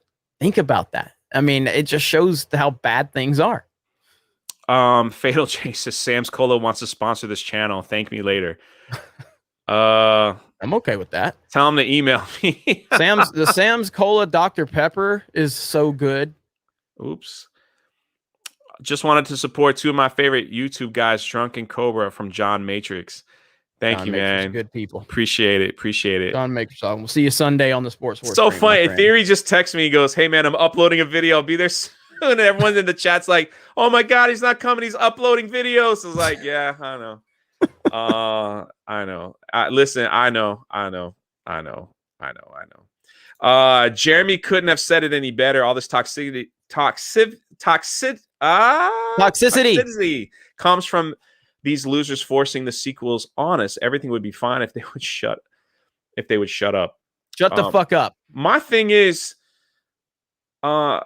I mean, it just shows how bad things are. Fatal Chase says Sam's Cola wants to sponsor this channel. Thank me later. I'm okay with that. Tell him to email me. Sam's Cola Dr. Pepper is so good. Oops. Just wanted to support two of my favorite YouTube guys, Drunk and Cobra from John Matrix. Thank you, man. Good people. Appreciate it. John Matrix. We'll see you Sunday on the Sports Wars. So funny. Theory just texted me. He goes, "Hey, man, I'm uploading a video. I'll be there soon." And everyone's in the chat's like, "Oh my God, he's not coming. He's uploading videos." I was like, "Yeah, I know. I know. Listen, I know. Jeremy couldn't have said it any better. All this toxicity comes from these losers forcing the sequels on us. Everything would be fine if they would shut up. Shut the fuck up. My thing is, like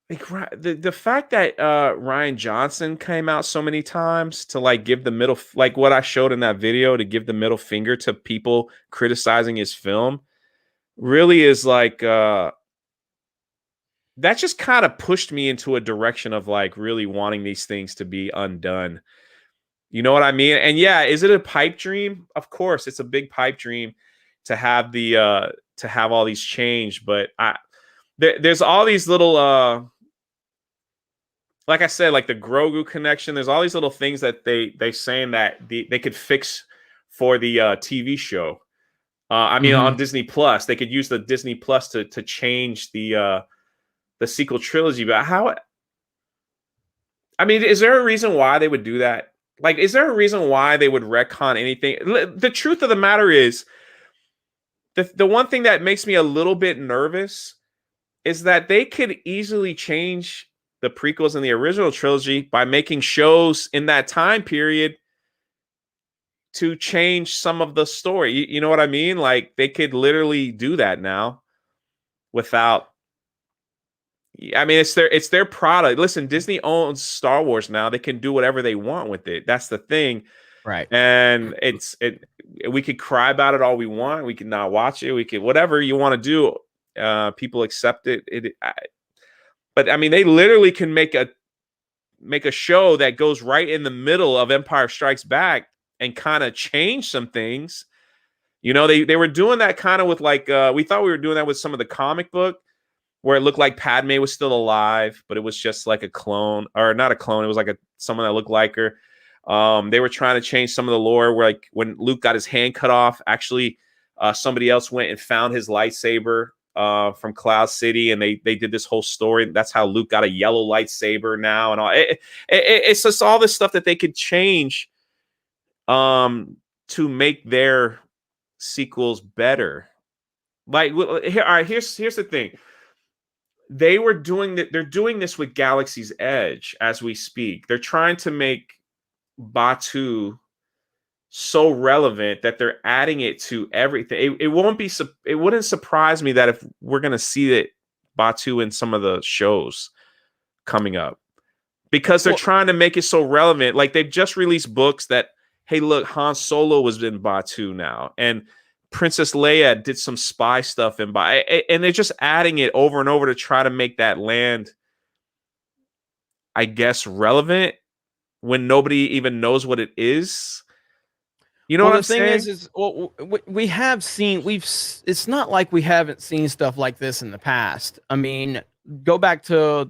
the fact that Rian Johnson came out so many times to like give the middle, like what I showed in that video, to give the middle finger to people criticizing his film, really is like that just kind of pushed me into a direction of like really wanting these things to be undone. You know what I mean? And yeah, is it a pipe dream? Of course, it's a big pipe dream to have all these change, but there's all these little like I said, like the Grogu connection. There's all these little things that they saying that they could fix for the TV show. I mean, on Disney Plus, they could use the Disney Plus to change the sequel trilogy. But how? I mean, is there a reason why they would do that? Like, is there a reason why they would retcon anything? The truth of the matter is, the one thing that makes me a little bit nervous is that they could easily change the prequels and the original trilogy by making shows in that time period to change some of the story. You know what I mean? Like, they could literally do that now without. I mean, it's their product. Listen, Disney owns Star Wars now. They can do whatever they want with it. That's the thing. Right. And we could cry about it all we want. We could not watch it. We could, whatever you want to do. People accept it. But I mean, they literally can make a show that goes right in the middle of Empire Strikes Back and kind of change some things. You know, they were doing that kind of with like we thought we were doing that with some of the comic book, where it looked like Padme was still alive, but it was just like a clone, or not a clone. It was like someone that looked like her. They were trying to change some of the lore, where like when Luke got his hand cut off, actually somebody else went and found his lightsaber from Cloud City, and they did this whole story. That's how Luke got a yellow lightsaber now, and all. It's just all this stuff that they could change to make their sequels better. Like, here, all right, here's the thing. They're doing this with Galaxy's Edge as we speak. They're trying to make Batuu so relevant that they're adding it to everything. It wouldn't surprise me that if we're going to see it Batuu in some of the shows coming up, because they're trying to make it so relevant. Like, they've just released books that, hey, look, Han Solo was in Batuu now, and Princess Leia did some spy stuff and they're just adding it over and over to try to make that land, I guess, relevant when nobody even knows what it is. You know what I'm saying? The thing is we have seen, it's not like we haven't seen stuff like this in the past. I mean, go back to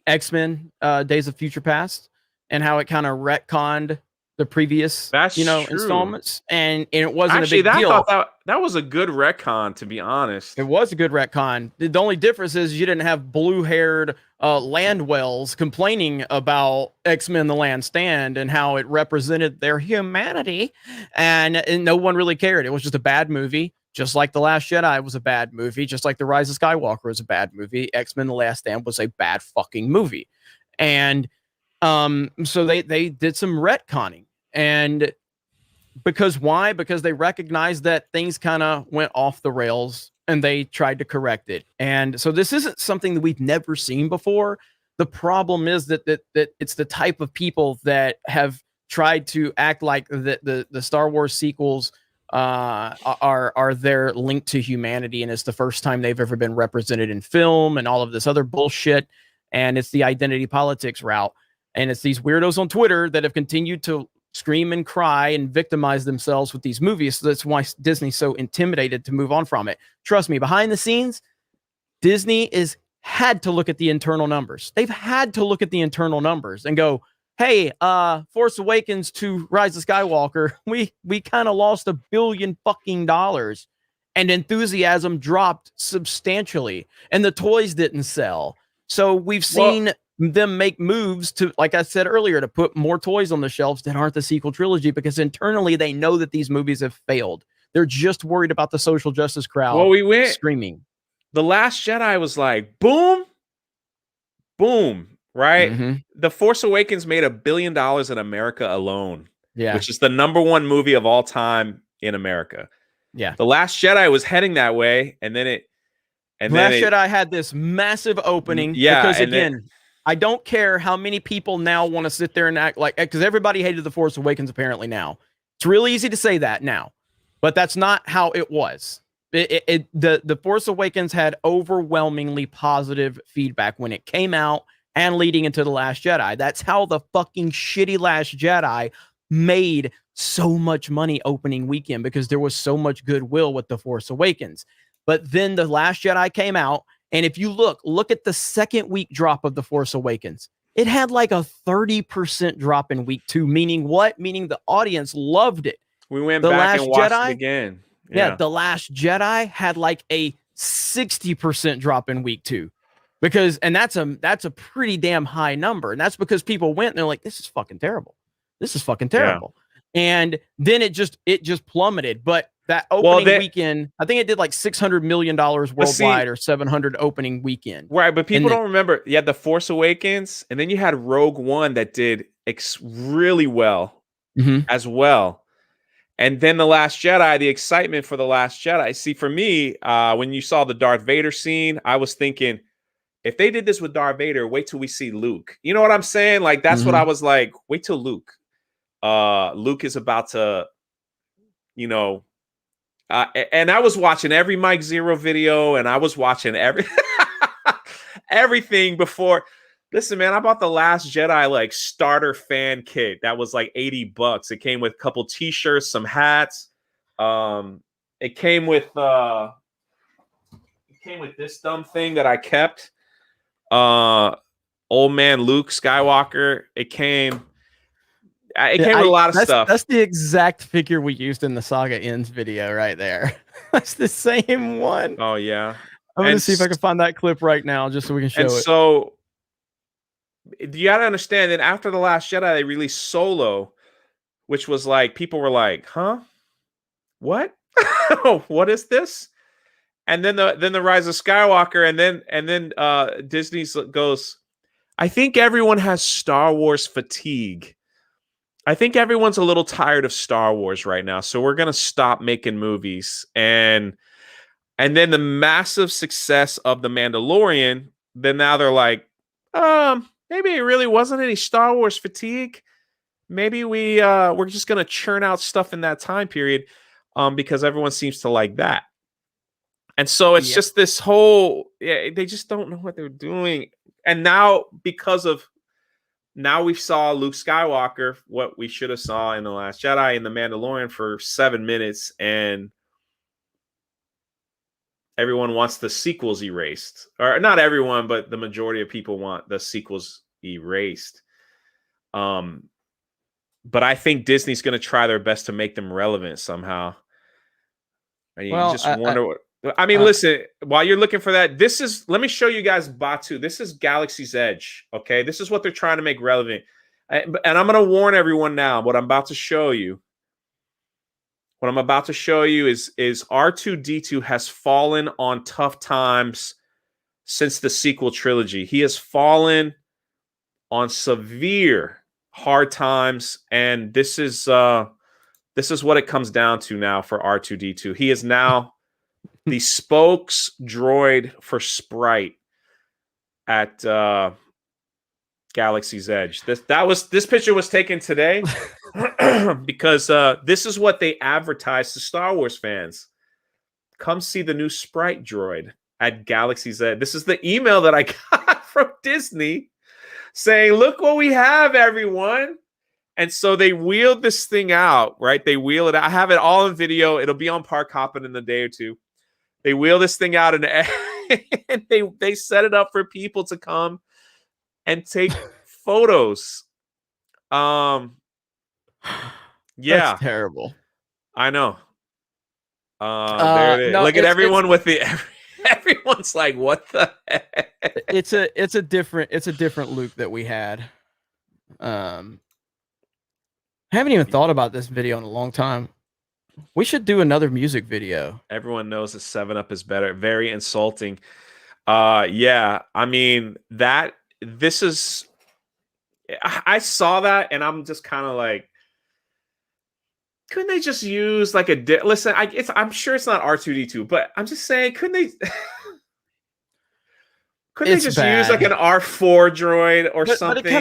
X-Men, Days of Future Past, and how it kind of retconned the previous, installments, and it wasn't actually a big deal. That was a good retcon, to be honest. It was a good retcon. The only difference is you didn't have blue-haired Landwells complaining about X-Men: The Land Stand and how it represented their humanity, and no one really cared. It was just a bad movie, just like The Last Jedi was a bad movie, just like The Rise of Skywalker was a bad movie. X-Men: The Last Stand was a bad fucking movie, and so they did some retconning. And because why? Because they recognized that things kind of went off the rails and they tried to correct it. And so this isn't something that we've never seen before. The problem is that it's the type of people that have tried to act like the Star Wars sequels are their link to humanity, and it's the first time they've ever been represented in film and all of this other bullshit. And it's the identity politics route. And it's these weirdos on Twitter that have continued to scream and cry and victimize themselves with these movies. So that's why Disney's so intimidated to move on from it. Trust me, behind the scenes, Disney is had to look at the internal numbers. They've had to look at the internal numbers and go, hey, Force Awakens to Rise of Skywalker, we kind of lost $1 billion fucking dollars, and enthusiasm dropped substantially, and the toys didn't sell. So we've seen them make moves to, like I said earlier, to put more toys on the shelves that aren't the sequel trilogy, because internally they know that these movies have failed. They're just worried about the social justice crowd. Well, we went screaming. The Last Jedi was like boom, boom, right? Mm-hmm. The Force Awakens made $1 billion in America alone, which is the #1 movie of all time in America. Yeah, The Last Jedi was heading that way, and then Last Jedi had this massive opening. Because again, I don't care how many people now want to sit there and act like, because everybody hated The Force Awakens apparently now. It's really easy to say that now, but that's not how it was. The Force Awakens had overwhelmingly positive feedback when it came out and leading into The Last Jedi. That's how the fucking shitty Last Jedi made so much money opening weekend, because there was so much goodwill with The Force Awakens. But then The Last Jedi came out, And if you look at the second week drop of The Force Awakens, it had like a 30% drop in week 2, meaning what? Meaning the audience loved it. We went The back Last and watched Jedi, it again. Yeah, The Last Jedi had like a 60% drop in week 2. Because, and that's a pretty damn high number. And that's because people went and they're like, this is fucking terrible. This is fucking terrible. And then it just plummeted. But that opening weekend, I think it did like $600 million worldwide, or 700 opening weekend. Right, but people don't remember. You had The Force Awakens, and then you had Rogue One that did really well as well. And then The Last Jedi, the excitement for The Last Jedi. See, for me, when you saw the Darth Vader scene, I was thinking, if they did this with Darth Vader, wait till we see Luke. You know what I'm saying? Like, that's what I was like, wait till Luke. Luke is about to, you know, and I was watching every Mike Zero video, and I was watching everything before. Listen, man, I bought the Last Jedi like starter fan kit. That was like $80. It came with a couple t-shirts, some hats. It came with this dumb thing that I kept. Old man Luke Skywalker. It came with a lot of stuff. That's the exact figure we used in the Saga Ends video right there. That's the same one. Oh yeah. I'm gonna see if I can find that clip right now just so we can show it. So you gotta understand that after The Last Jedi, they released Solo, which was like, people were like, huh? What? What is this? And then the Rise of Skywalker, and then Disney goes, I think everyone has Star Wars fatigue. I think everyone's a little tired of Star Wars right now, so we're gonna stop making movies. And then the massive success of The Mandalorian, then now they're like, maybe it really wasn't any Star Wars fatigue. Maybe we're just gonna churn out stuff in that time period, because everyone seems to like that. And so it's just this whole, they just don't know what they're doing. And now, now we saw Luke Skywalker, what we should have saw in The Last Jedi and The Mandalorian for 7 minutes, and everyone wants the sequels erased. Or not everyone, but the majority of people want the sequels erased. But I think Disney's going to try their best to make them relevant somehow. And you just wonder what... I mean, listen, while you're looking for that, let me show you guys Batu. This is Galaxy's Edge, okay? This is what they're trying to make relevant. And I'm going to warn everyone now, what I'm about to show you. What I'm about to show you is R2-D2 has fallen on tough times since the sequel trilogy. He has fallen on severe hard times, and this is what it comes down to now for R2-D2. He is now the spokes droid for Sprite at Galaxy's Edge. This picture was taken today because this is what they advertised to Star Wars fans. Come see the new Sprite droid at Galaxy's Edge. This is the email that I got from Disney saying, look what we have, everyone. And so they wheeled this thing out, right? They wheel it out. I have it all in video. It'll be on Park Hoppin' in a day or two. They wheel this thing out and they set it up for people to come and take photos. Yeah. That's terrible. I know. There it is. No, look at everyone with the everyone's like, what the heck? It's a different Luke that we had. I haven't even thought about this video in a long time. We should do another music video. Everyone knows that 7-Up is better. Very insulting. Yeah, I mean, I saw that and I'm just kind of like, couldn't they just use like listen, I'm sure it's not R2-D2, but I'm just saying, couldn't they use like an R4 droid or something? But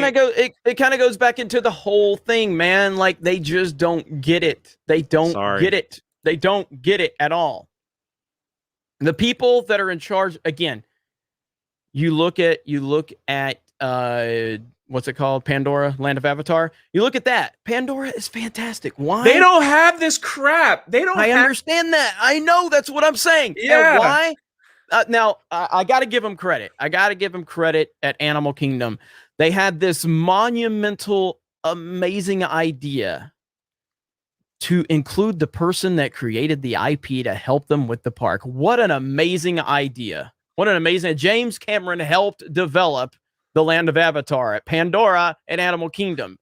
it kind of goes back into the whole thing, man. Like, they just don't get it. They don't get it. They don't get it at all. The people that are in charge, again, you look at what's it called? Pandora, Land of Avatar. You look at that. Pandora is fantastic. Why? They don't have this crap. I understand that. I know, that's what I'm saying. Yeah. And why? now I got to give them credit. I got to give them credit at Animal Kingdom. They had this monumental, amazing idea to include the person that created the IP to help them with the park. What an amazing idea. What an amazing... James Cameron helped develop the Land of Avatar at Pandora and Animal Kingdom.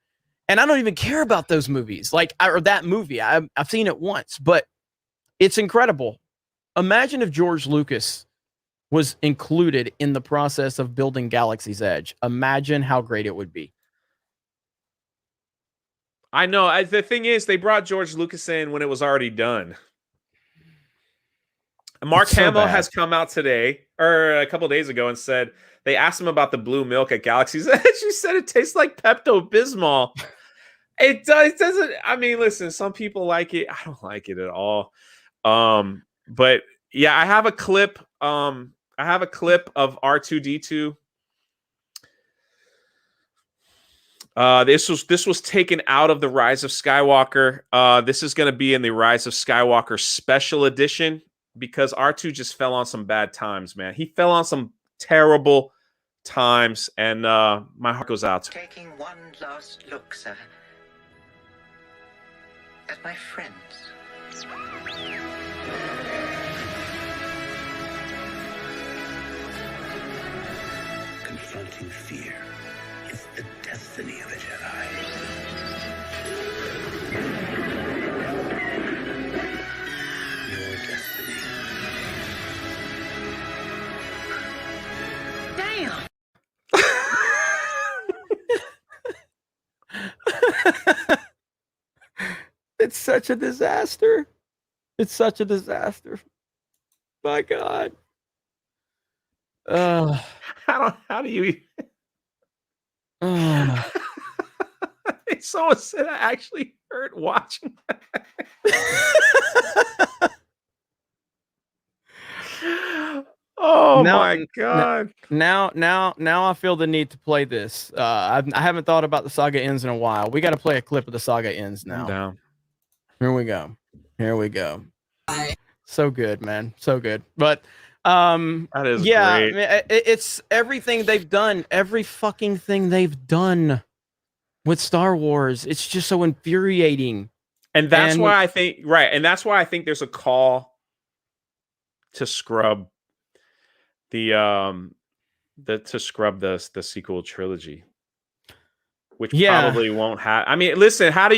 And I don't even care about those movies, or that movie. I've seen it once, but it's incredible. Imagine if George Lucas was included in the process of building Galaxy's Edge. Imagine how great it would be. I know. The thing is, they brought George Lucas in when it was already done. Mark Hamill has come out today, or a couple of days ago, and said they asked him about the blue milk at Galaxy's Edge. He said it tastes like Pepto-Bismol. It doesn't. I mean, listen, some people like it. I don't like it at all. But yeah, I have a clip. I have a clip of R2-D2. This was taken out of the Rise of Skywalker. This is going to be in the Rise of Skywalker Special Edition because R2 just fell on some bad times, man. He fell on some terrible times, and my heart goes out. Taking one last look, sir, at my friends. Confronting fear is the destiny of a Jedi. Your destiny. Damn! It's such a disaster. It's such a disaster. My God. How do you? Someone said I actually hurt watching that. Oh my God. Now I feel the need to play this. I haven't thought about the Saga Ends in a while. We got to play a clip of the Saga Ends now. Down. Here we go. Here we go. So good, man. So good. But that is great. I mean, it's everything they've done. Every fucking thing they've done with Star Wars. It's just so infuriating. And that's why I think that's why I think there's a call to scrub the sequel trilogy, which probably won't have. I mean, listen, how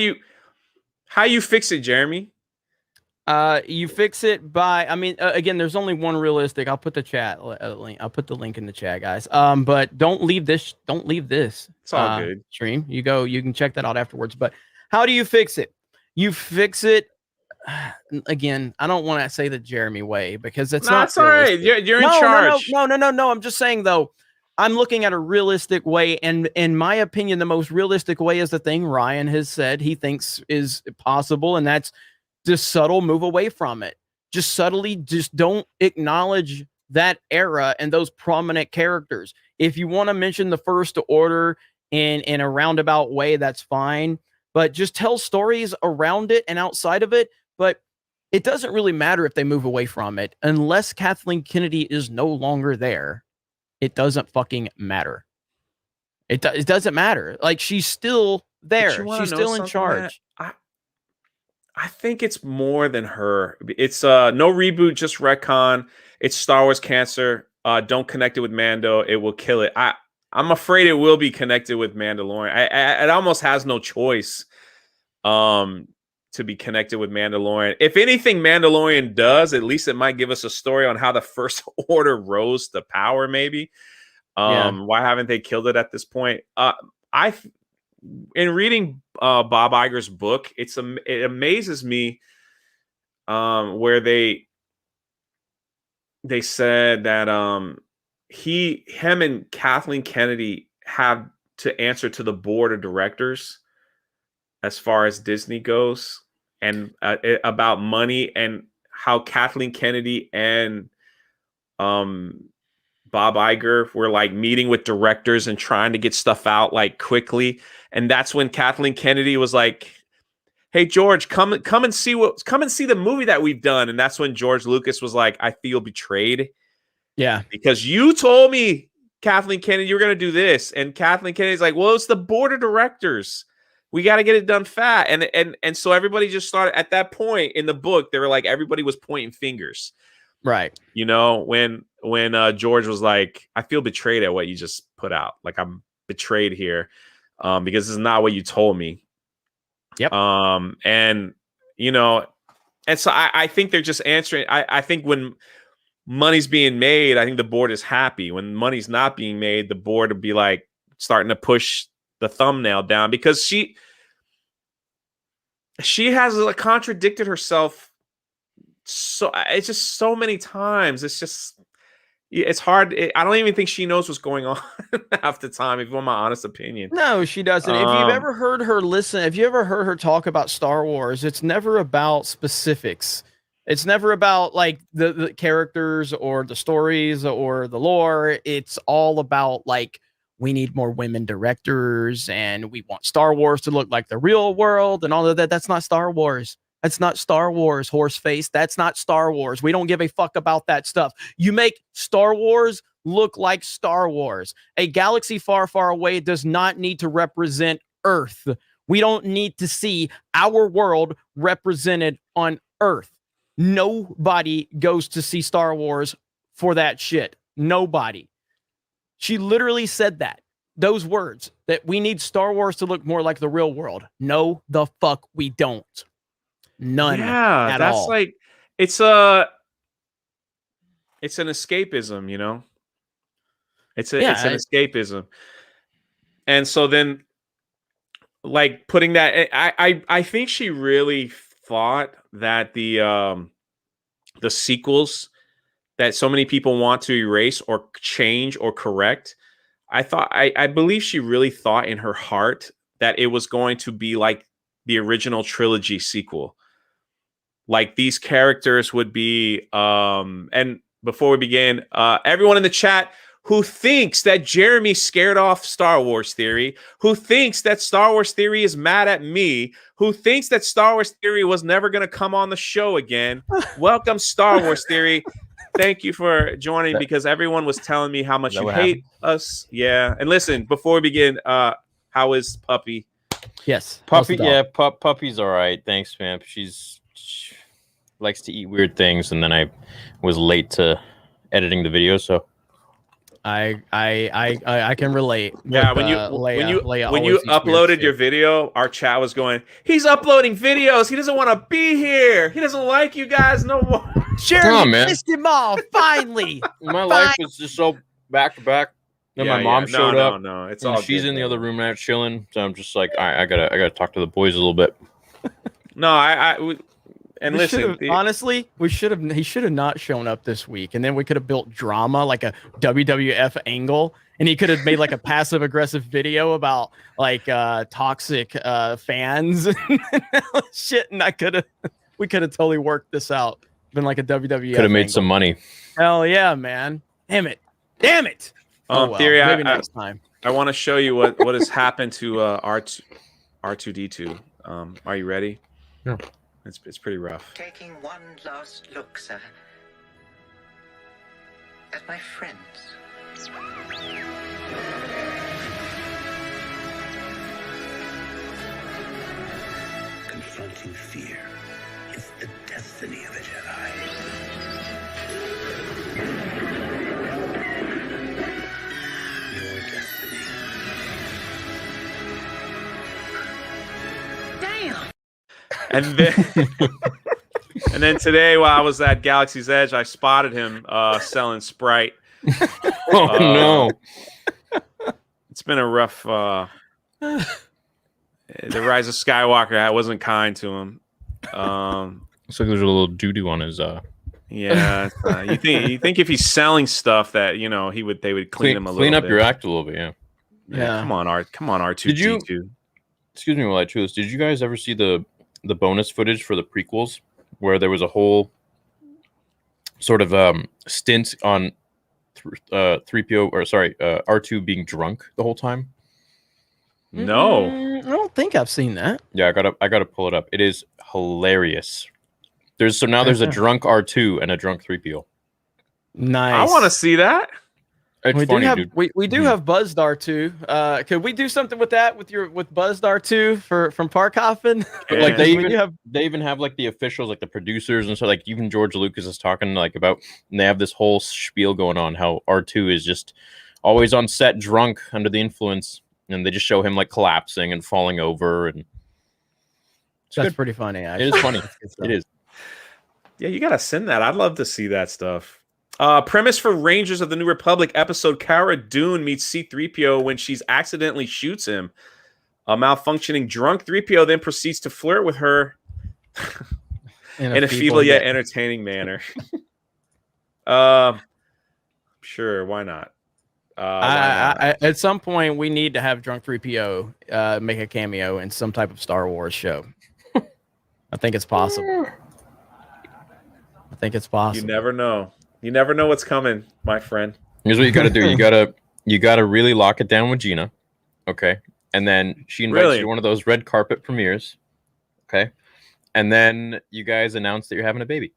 you fix it, Jeremy? You fix it by, again, there's only one realistic. I'll put the link. I'll put the link in the chat, guys. But don't leave this. Don't leave this. It's all good. Stream. You can check that out afterwards. But how do you fix it? You fix it. Again, I don't want to say the Jeremy way because it's not. That's all right. You're in charge. No. I'm just saying though. I'm looking at a realistic way, and in my opinion, the most realistic way is the thing Ryan has said he thinks is possible, and that's just subtle move away from it. Just subtly, just don't acknowledge that era and those prominent characters. If you want to mention the First Order in a roundabout way, that's fine. But just tell stories around it and outside of it. But it doesn't really matter if they move away from it. Unless Kathleen Kennedy is no longer there, it doesn't fucking matter. It doesn't matter. Like, she's still there. She's still in charge. I think it's more than her. It's no reboot, just retcon. It's Star Wars cancer. Don't connect it with Mando. It will kill it. I'm afraid it will be connected with Mandalorian. It almost has no choice to be connected with Mandalorian. If anything Mandalorian does, at least it might give us a story on how the First Order rose to power, maybe. Why haven't they killed it at this point? In reading Bob Iger's book, it amazes me where they said that him and Kathleen Kennedy have to answer to the board of directors as far as Disney goes, and about money, and how Kathleen Kennedy and Bob Iger were like meeting with directors and trying to get stuff out like quickly. And that's when Kathleen Kennedy was like, "Hey George, come and see the movie that we've done." And that's when George Lucas was like, "I feel betrayed." Yeah. Because you told me, Kathleen Kennedy, you were going to do this. And Kathleen Kennedy's like, well, it's the board of directors. We got to get it done fat. And so everybody just started at that point in the book. They were like, everybody was pointing fingers. Right. You know, when George was like, I feel betrayed at what you just put out. Like, I'm betrayed here because this is not what you told me. Yep. And, you know, and so I think they're just answering. I think when money's being made, I think the board is happy. When money's not being made, the board would be like starting to push the thumbnail down because she has contradicted herself. So it's just so many times. It's hard. I don't even think she knows what's going on half the time, if you want my honest opinion. No, she doesn't. If you've ever heard her if you ever heard her talk about Star Wars, it's never about specifics. It's never about like the characters or the stories or the lore. It's all about like, we need more women directors and we want Star Wars to look like the real world and all of that. That's not Star Wars. That's not Star Wars, horseface. That's not Star Wars. We don't give a fuck about that stuff. You make Star Wars look like Star Wars. A galaxy far, far away does not need to represent Earth. We don't need to see our world represented on Earth. Nobody goes to see Star Wars for that shit. Nobody. She literally said that. Those words, that we need Star Wars to look more like the real world. No, the fuck we don't. None. Yeah, at that's all. like it's an escapism, you know. It's an escapism, and so then, like putting that, I think she really thought that the sequels that so many people want to erase or change or correct, I believe she really thought in her heart that it was going to be like the original trilogy sequel. Like these characters would be, and before we begin, everyone in the chat who thinks that Jeremy scared off Star Wars Theory, who thinks that Star Wars Theory is mad at me, who thinks that Star Wars Theory was never going to come on the show again, welcome Star Wars Theory. Thank you for joining because everyone was telling me how much you hate us. Yeah. And listen, before we begin, how is Puppy? Yes. Puppy, yeah, Puppy's all right. Thanks, man. She likes to eat weird things, and then I was late to editing the video, so I can relate. Yeah, with, when you Leia uploaded your video, our chat was going, he's uploading videos. He doesn't want to be here. He doesn't like you guys no more. Jeremy pissed him off. Finally, my life was just so back to back. Then my mom showed up. No, it's and all she's good, in the man. other room now chilling. So I'm just like, all right, I gotta talk to the boys a little bit. No, and listen, honestly, he should have not shown up this week, and then we could have built drama like a WWF angle, and he could have made like a passive aggressive video about like toxic fans and shit, and we could have totally worked this out. Been like a WWF. Could have made angle. some money. Hell yeah, man! Damn it! Theory, maybe next time. I want to show you what has happened to R2D2. Are you ready? Yeah. It's pretty rough. Taking one last look, sir, at my friends. Confronting fear is the destiny of a Jedi. Your destiny. Damn. And then today, while I was at Galaxy's Edge, I spotted him selling Sprite. Oh no! It's been a rough. The Rise of Skywalker wasn't kind to him. Looks like there's a little doo doo on his. Yeah, you think if he's selling stuff that they would clean him a little bit. Clean up your act a little bit, yeah. Yeah. Come on, R2D2. Excuse me while I chew this. Did you guys ever see the bonus footage for the prequels where there was a whole sort of stint on 3PO or sorry R2 being drunk the whole time? No, I don't think I've seen that. Yeah, I gotta pull it up. It is hilarious. There's a drunk R2 and a drunk 3PO. Nice. I want to see that. It's we funny, do have dude. we do have Buzzdar too. Could we do something with that with Buzzdar too from Parkhoffen? But, like Yeah. they even have like the officials, like the producers and so like even George Lucas is talking like about, and they have this whole spiel going on how R2 is just always on set drunk under the influence, and they just show him like collapsing and falling over, and That's pretty funny. Actually. it is funny. It is. Yeah, you gotta send that. I'd love to see that stuff. Premise for Rangers of the New Republic episode: Cara Dune meets C-3PO when she's accidentally shoots him. A malfunctioning drunk 3PO then proceeds to flirt with her in a feeble yet entertaining manner. Sure, why not? At some point, we need to have Drunk 3PO make a cameo in some type of Star Wars show. I think it's possible. You never know. You never know what's coming, my friend. Here's what you got to do. You gotta really lock it down with Gina, okay? And then she invites you to one of those red carpet premieres, okay? And then you guys announce that you're having a baby.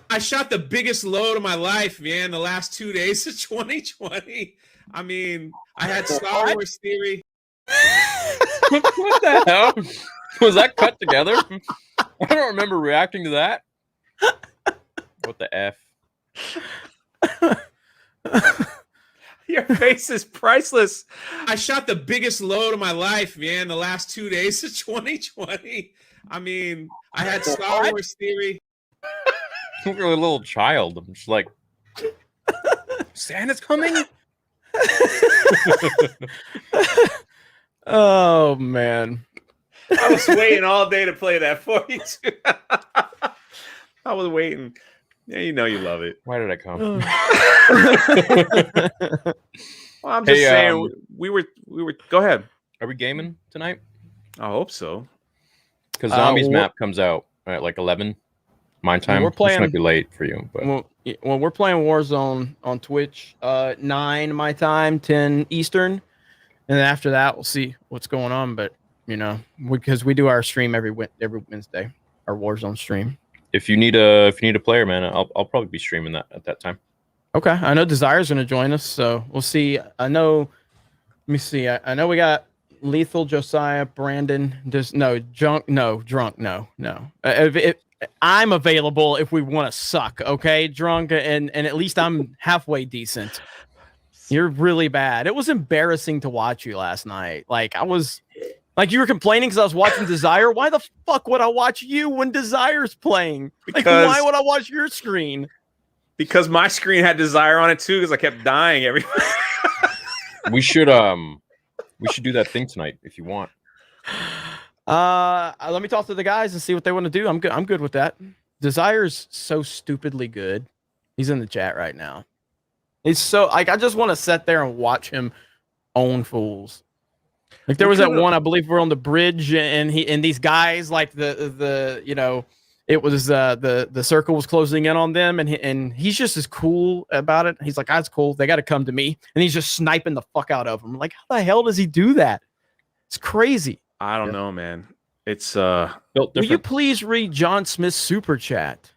I shot the biggest load of my life, man, the last 2 days of 2020. I mean, I had Star Wars theory. What the hell? Was that cut together? I don't remember reacting to that. What the F? Your face is priceless. I shot the biggest load of my life, man, the last 2 days of 2020. I mean, I had Star Wars theory. You're a little child. I'm just like, Santa's coming? Oh, man. I was waiting all day to play that for you, too. I was waiting. Yeah, you know you love it. Why did I come? Well, I'm just saying, we were. Go ahead. Are we gaming tonight? I hope so. Because Zombies map comes out at like 11 my time. We're playing. This might be late for you, but well, we're playing Warzone on Twitch. 9 my time, 10 Eastern, and then after that we'll see what's going on. But you know, because we do our stream every Wednesday, our Warzone stream. If you need a player, man, I'll probably be streaming that at that time. Okay, I know Desire's going to join us, so we'll see. I know. Let me see. I know we got Lethal, Josiah, Brandon. Drunk. No. I'm available if we want to suck. Okay, Drunk, and at least I'm halfway decent. You're really bad. It was embarrassing to watch you last night. Like I was. Like you were complaining because I was watching Desire. Why the fuck would I watch you when Desire's playing? Like, why would I watch your screen? Because my screen had Desire on it too. Because I kept dying every. We should do that thing tonight if you want. Let me talk to the guys and see what they want to do. I'm good with that. Desire's so stupidly good. He's in the chat right now. He's so like I just want to sit there and watch him own fools. Like there was that one, I believe we're on the bridge and these guys like the you know, it was the circle was closing in on them and he's just as cool about it. He's like, that's cool. They got to come to me. And he's just sniping the fuck out of them. Like, how the hell does he do that? It's crazy. I don't know, man. It's built different. Will you please read John Smith's super chat?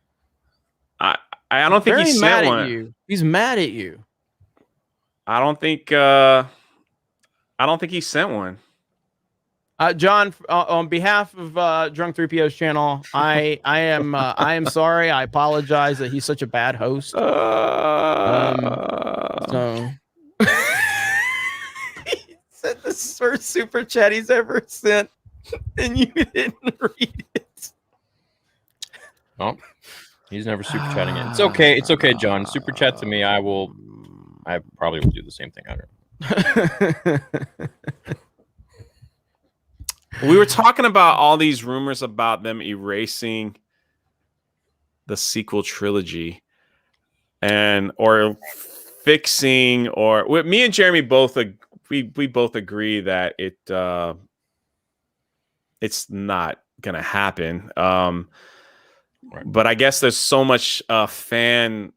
I don't think he sent one. He's mad at you. I don't think he sent one. John, on behalf of Drunk 3PO's channel, I am sorry. I apologize that he's such a bad host. So he sent the first super chat he's ever sent, and you didn't read it. Oh, he's never super chatting it. It's okay. It's okay, John. Super chat to me. I probably will do the same thing. I don't know. We were talking about all these rumors about them erasing the sequel trilogy or fixing me and Jeremy both we both agree that it's not gonna happen. Right. But I guess there's so much fan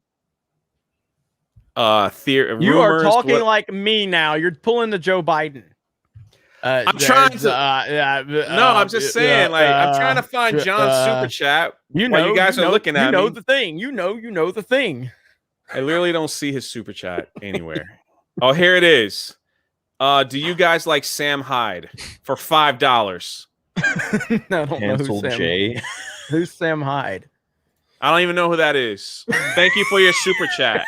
theory. You are talking like me now. You're pulling the Joe Biden. I'm trying to. No, I'm just saying. I'm trying to find John's super chat. You guys are looking at me. You know the thing. You know the thing. I literally don't see his super chat anywhere. Oh, here it is. Do you guys like Sam Hyde for $5? I don't know who's Sam Hyde. I don't even know who that is. Thank you for your super chat.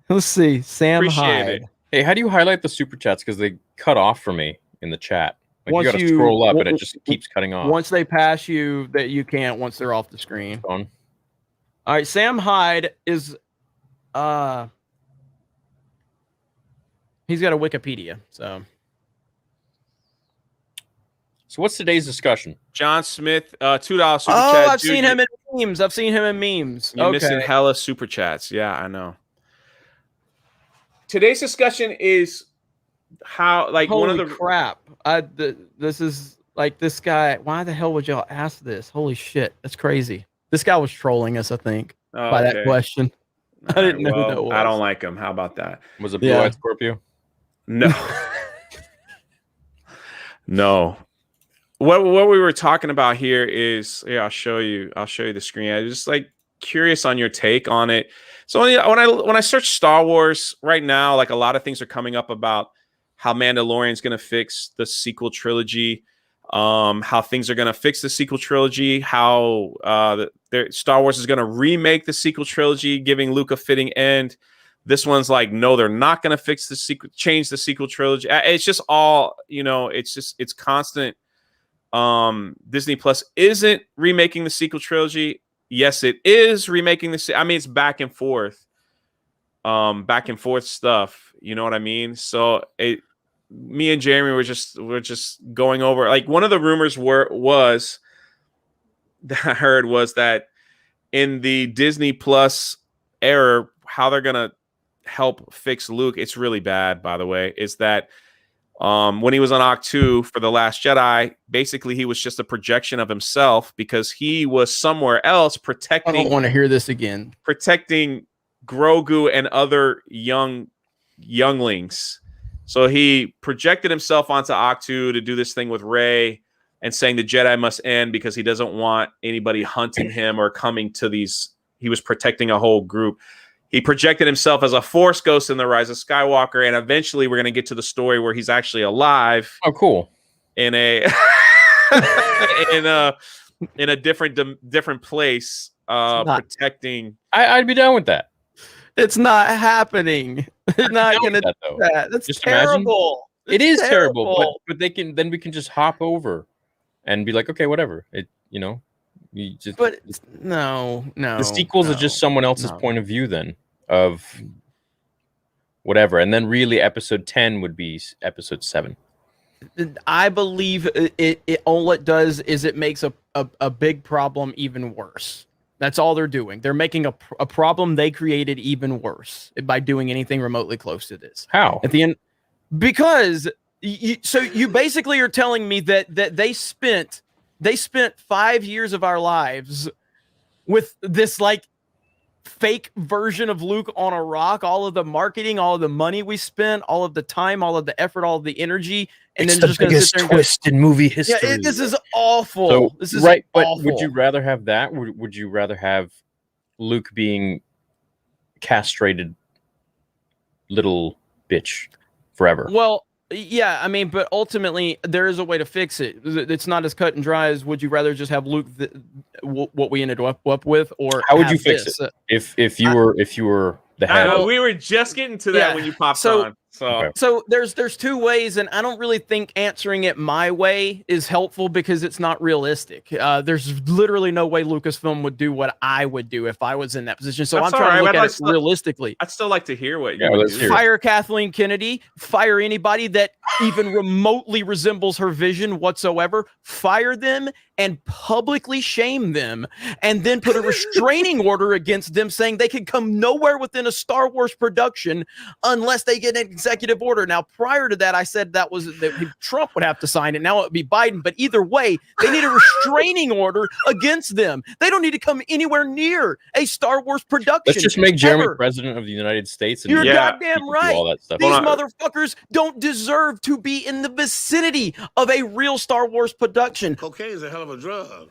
Let's see, Sam Appreciate Hyde. it. Hey, how do you highlight the super chats? Because they cut off for me in the chat. Like you got to scroll up, and it just keeps cutting off. Once they pass you, that you can't. Once they're off the screen. All right, Sam Hyde is. He's got a Wikipedia. So what's today's discussion? John Smith, $2 super chat. Oh, I've seen him in memes. You're missing hella super chats. Yeah, I know. Today's discussion is how, like, Holy one of the crap. This is like this guy. Why the hell would y'all ask this? Holy shit, that's crazy. This guy was trolling us, I think, by that question. I didn't know who that was. I don't like him. How about that? Was it Blue-Eyed Scorpio? No. No. What we were talking about here is, I'll show you the screen. I was just like curious on your take on it. So when I search Star Wars right now, like a lot of things are coming up about how Mandalorian's going to fix the sequel trilogy, how things are going to fix the sequel trilogy, how Star Wars is going to remake the sequel trilogy, giving Luke a fitting end. This one's like, no, they're not going to change the sequel trilogy. It's just all, it's constant. Disney Plus isn't remaking the sequel trilogy. Yes, it is remaking it's back and forth stuff. You know what I mean? So me and Jeremy were just going over, like, one of the rumors was that I heard was that in the Disney Plus era, how they're gonna help fix Luke, it's really bad, by the way, is that when he was on Octu for The Last Jedi, basically he was just a projection of himself because he was somewhere else protecting. I don't want to hear this again. Protecting Grogu and other younglings. So he projected himself onto Octu to do this thing with Rey and saying the Jedi must end because he doesn't want anybody hunting him or coming to these. He was protecting a whole group. He projected himself as a Force ghost in The Rise of Skywalker, and eventually we're going to get to the story where he's actually alive. Oh, cool! In a in a different place, protecting. I'd be down with that. It's not happening. It's not going to do that. That's just terrible. It is terrible, but we can just hop over and be like, okay, whatever. No. The sequels are just someone else's point of view then of whatever, and then really episode 10 would be episode 7. I believe it all it does is it makes a big problem even worse. That's all they're doing. They're making a problem they created even worse by doing anything remotely close to this. How? At the end, because you basically are telling me that they spent 5 years of our lives with this like fake version of Luke on a rock, all of the marketing, all of the money we spent, all of the time, all of the effort, all of the energy, and it's then the biggest twist in movie history. Yeah, this is awful. So, this is right, awful. But would you rather have that? Would you rather have Luke being castrated little bitch forever? Well, yeah, I mean, but ultimately there is a way to fix it. It's not as cut and dry as would you rather just have Luke what we ended up with, or how would you fix it if you were the head? We were just getting to that when you popped on. So there's two ways, and I don't really think answering it my way is helpful because it's not realistic. There's literally no way Lucasfilm would do what I would do if I was in that position. So I'm trying to look at it realistically. I'd still like to hear what you would do. Fire Kathleen Kennedy, fire anybody that even remotely resembles her vision whatsoever, fire them and publicly shame them, and then put a restraining order against them saying they can come nowhere within a Star Wars production unless they get an executive order. Now, prior to that, I said that Trump would have to sign it. Now it would be Biden. But either way, they need a restraining order against them. They don't need to come anywhere near a Star Wars production. Let's just make Jeremy president of the United States. And You're goddamn right. All that stuff. These motherfuckers don't deserve to be in the vicinity of a real Star Wars production. Cocaine is a hell of a drug.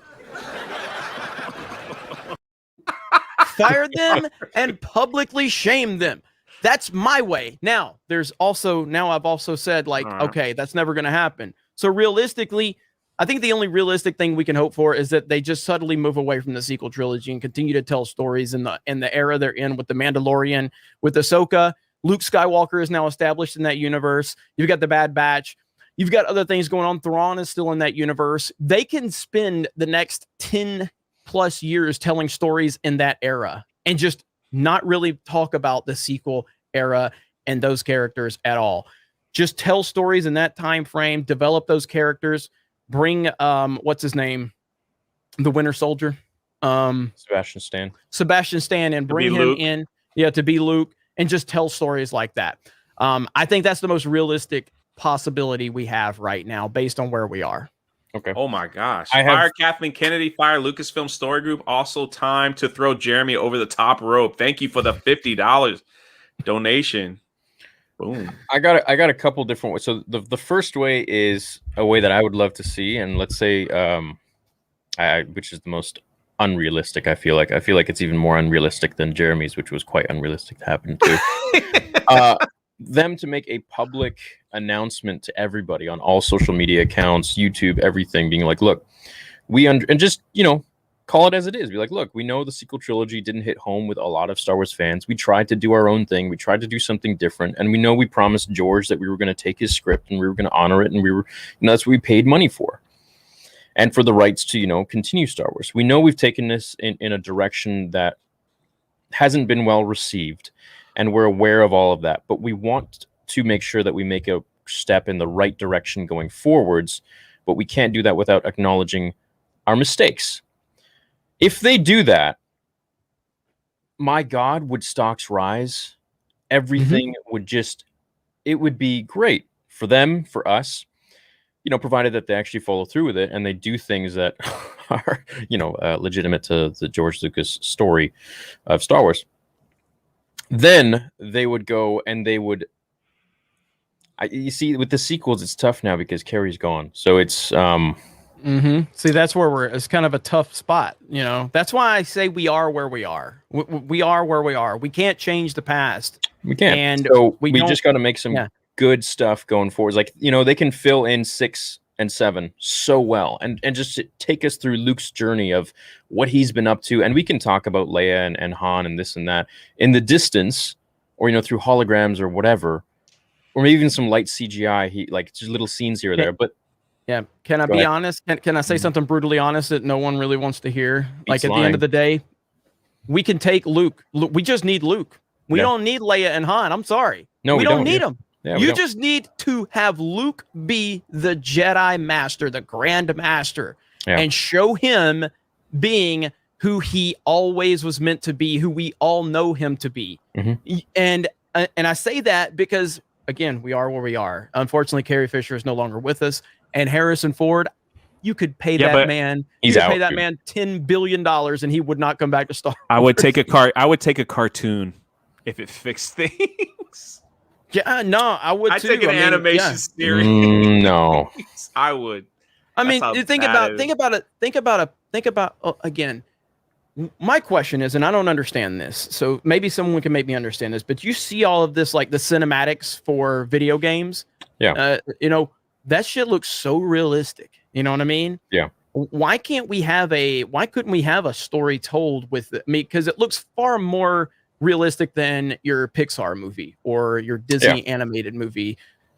Fire them and publicly shame them. That's my way. Now, I've also said, like, okay, that's never going to happen. So realistically, I think the only realistic thing we can hope for is that they just subtly move away from the sequel trilogy and continue to tell stories in the era they're in with the Mandalorian, with Ahsoka. Luke Skywalker is now established in that universe. You've got the Bad Batch. You've got other things going on. Thrawn is still in that universe. They can spend the next 10 plus years telling stories in that era and just not really talk about the sequel era and those characters at all. Just tell stories in that time frame, develop those characters, bring what's his name, the Winter Soldier, Sebastian Stan, and bring him in, to be Luke, and just tell stories like that. I think that's the most realistic possibility we have right now based on where we are. Okay. Oh my gosh. Fire Kathleen Kennedy, fire Lucasfilm Story Group. Also time to throw Jeremy over the top rope. Thank you for the $50 donation. Boom. I got a couple different ways. So the first way is a way that I would love to see, and let's say which is the most unrealistic. I feel like it's even more unrealistic than Jeremy's, which was quite unrealistic to happen too. Them to make a public announcement to everybody on all social media accounts, YouTube, everything, being like, look, and just, call it as it is. Be like, look, we know the sequel trilogy didn't hit home with a lot of Star Wars fans. We tried to do our own thing. We tried to do something different. And we know we promised George that we were going to take his script and we were going to honor it. And that's what we paid money for. And for the rights to, continue Star Wars. We know we've taken this in a direction that hasn't been well received. And we're aware of all of that, but we want to make sure that we make a step in the right direction going forwards, but we can't do that without acknowledging our mistakes. If they do that, my God, would stocks rise? Everything it would be great for them, for us, provided that they actually follow through with it and they do things that are, legitimate to the George Lucas story of Star Wars. Then they would go and they would. You see, with the sequels, it's tough now because Carrie's gone. So it's. See, that's where it's kind of a tough spot. That's why I say we are where we are. We are where we are. We can't change the past. We can't. And so we just got to make some good stuff going forward. Like, they can fill in 6 and 7 so well and just take us through Luke's journey of what he's been up to, and we can talk about Leia and Han and this and that in the distance, or through holograms or whatever, or maybe even some light CGI, just little scenes here or there. But can I be honest? Can I say something brutally honest that no one really wants to hear? Like, at the end of the day, we can take Luke. We just need Luke. We don't need Leia and Han. I'm sorry. No, we don't need them. Yeah, you just need to have Luke be the Jedi Master, the Grand Master, and show him being who he always was meant to be, who we all know him to be. And I say that because, again, we are where we are. Unfortunately, Carrie Fisher is no longer with us, and Harrison Ford. You could pay that man. He's out, that man $10 billion, and he would not come back to Star Wars. I would take a cartoon if it fixed things. Yeah, no, I would too. I'd take an animation series. No, I would. I mean, think about again. My question is, and I don't understand this, so maybe someone can make me understand this, but you see all of this, like the cinematics for video games. Yeah. That shit looks so realistic. You know what I mean? Yeah. Why couldn't we have a story told with me? Because it looks far more realistic than your Pixar movie or your Disney animated movie.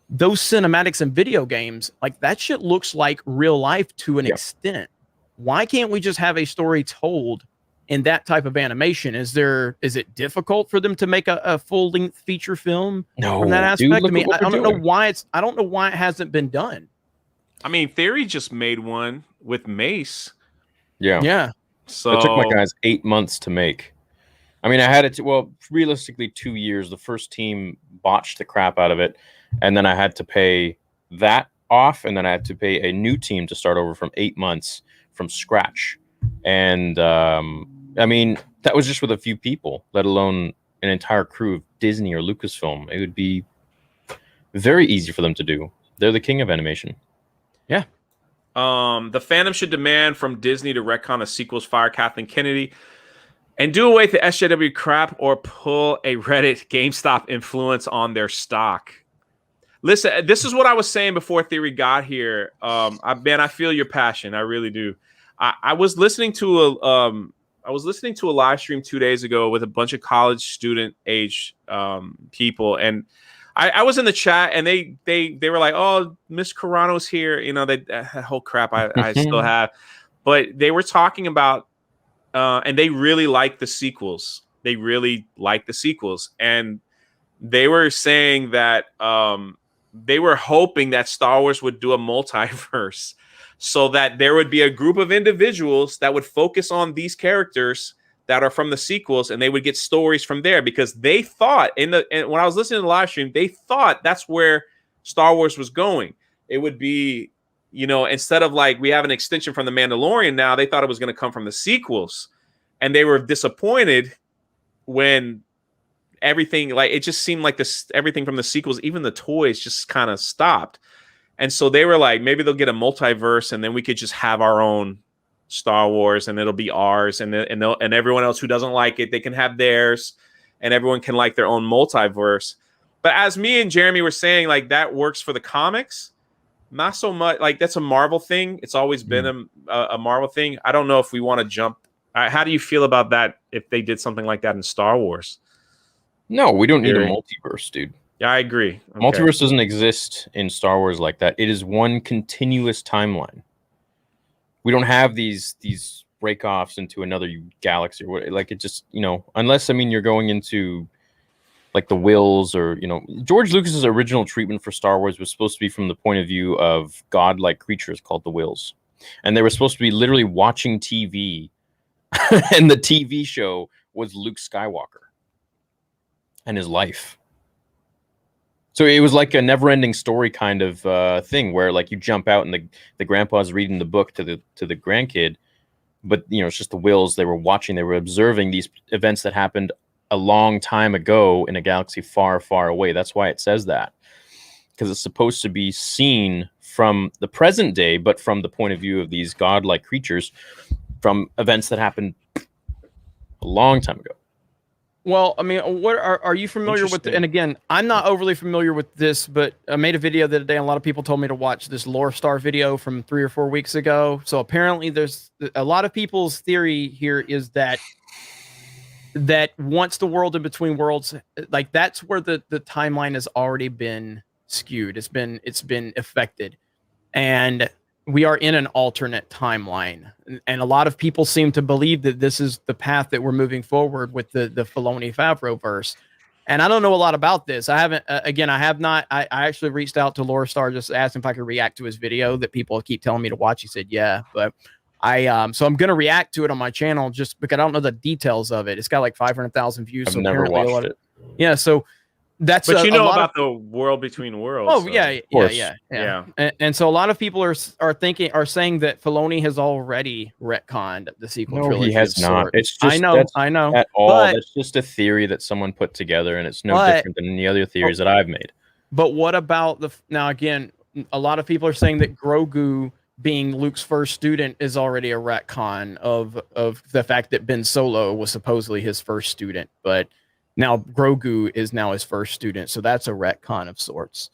Those cinematics and video games, like that shit looks like real life to an extent. Why can't we just have a story told in that type of animation? Is it difficult for them to make a full length feature film from that aspect? Dude, I don't know why it hasn't been done. I mean, Theory just made one with Mace. Yeah. Yeah. So it took my guys 8 months to make. I mean, I had it. Well, realistically, 2 years. The first team botched the crap out of it, and then I had to pay that off, and then I had to pay a new team to start over from 8 months from scratch. And I mean, that was just with a few people, let alone an entire crew of Disney or Lucasfilm. It would be very easy for them to do. They're the king of animation. Yeah. The fandom should demand from Disney to retcon the sequels, fire Kathleen Kennedy, and do away with the SJW crap or pull a Reddit GameStop influence on their stock. Listen, this is what I was saying before Theory got here. I feel your passion. I really do. I was listening to a live stream 2 days ago with a bunch of college student age people, and I was in the chat, and they were like, "Oh, Miss Carano's here," you know, that whole crap I still have, but they were talking about, and they really like the sequels. They really like the sequels, and they were saying that they were hoping that Star Wars would do a multiverse, so that there would be a group of individuals that would focus on these characters that are from the sequels, and they would get stories from there, because they thought and when I was listening to the live stream, they thought that's where Star Wars was going. It would be, you know, instead of like we have an extension from the Mandalorian now, they thought it was going to come from the sequels, and they were disappointed when everything, like, it just seemed like everything from the sequels, even the toys, just kind of stopped. And so they were like, maybe they'll get a multiverse, and then we could just have our own Star Wars, and it'll be ours, and everyone else who doesn't like it, they can have theirs, and everyone can like their own multiverse. But as me and Jeremy were saying, like, that works for the comics, not so much. Like, that's a Marvel thing. It's always been a Marvel thing. I don't know if we want to jump. How do you feel about that if they did something like that in Star Wars? No, we don't need a multiverse, dude. Yeah, I agree. Okay. Multiverse doesn't exist in Star Wars like that. It is one continuous timeline. We don't have these break-offs into another galaxy or what. Like, it just, you know, unless, I mean, you're going into like the Wills, or, you know, George Lucas's original treatment for Star Wars was supposed to be from the point of view of godlike creatures called the Wills, and they were supposed to be literally watching TV, and the TV show was Luke Skywalker and his life. So it was like a never-ending story kind of thing, where like you jump out and the grandpa's reading the book to the grandkid, but, you know, it's just the Wills. They were watching, they were observing these events that happened a long time ago in a galaxy far, far away. That's why it says that, because it's supposed to be seen from the present day, but from the point of view of these godlike creatures from events that happened a long time ago. Well, I mean, what are you familiar with? And again, I'm not overly familiar with this, but I made a video the other day, and a lot of people told me to watch this Lorestar video from 3 or 4 weeks ago. So apparently there's a lot of people's theory here is that once the world in between worlds, like, that's where the timeline has already been skewed. It's been affected, and we are in an alternate timeline, and a lot of people seem to believe that this is the path that we're moving forward with the Filoni Favreau verse. And I don't know a lot about this. I haven't, again, I have not. I actually reached out to Lorestar, just asked him if I could react to his video that people keep telling me to watch. He said, yeah, but so I'm going to react to it on my channel, just because I don't know the details of it. It's got like 500,000 views. I've never watched it. Yeah. So that's, but you know about the world between worlds. Oh, so. Yeah. And so a lot of people are saying that Filoni has already retconned the sequel trilogy. No, he has not. It's just, I know at all. That's just a theory that someone put together, and it's no different than any other theories that I've made. But what about now again, a lot of people are saying that Grogu being Luke's first student is already a retcon of the fact that Ben Solo was supposedly his first student, but now Grogu is now his first student, so that's a retcon of sorts.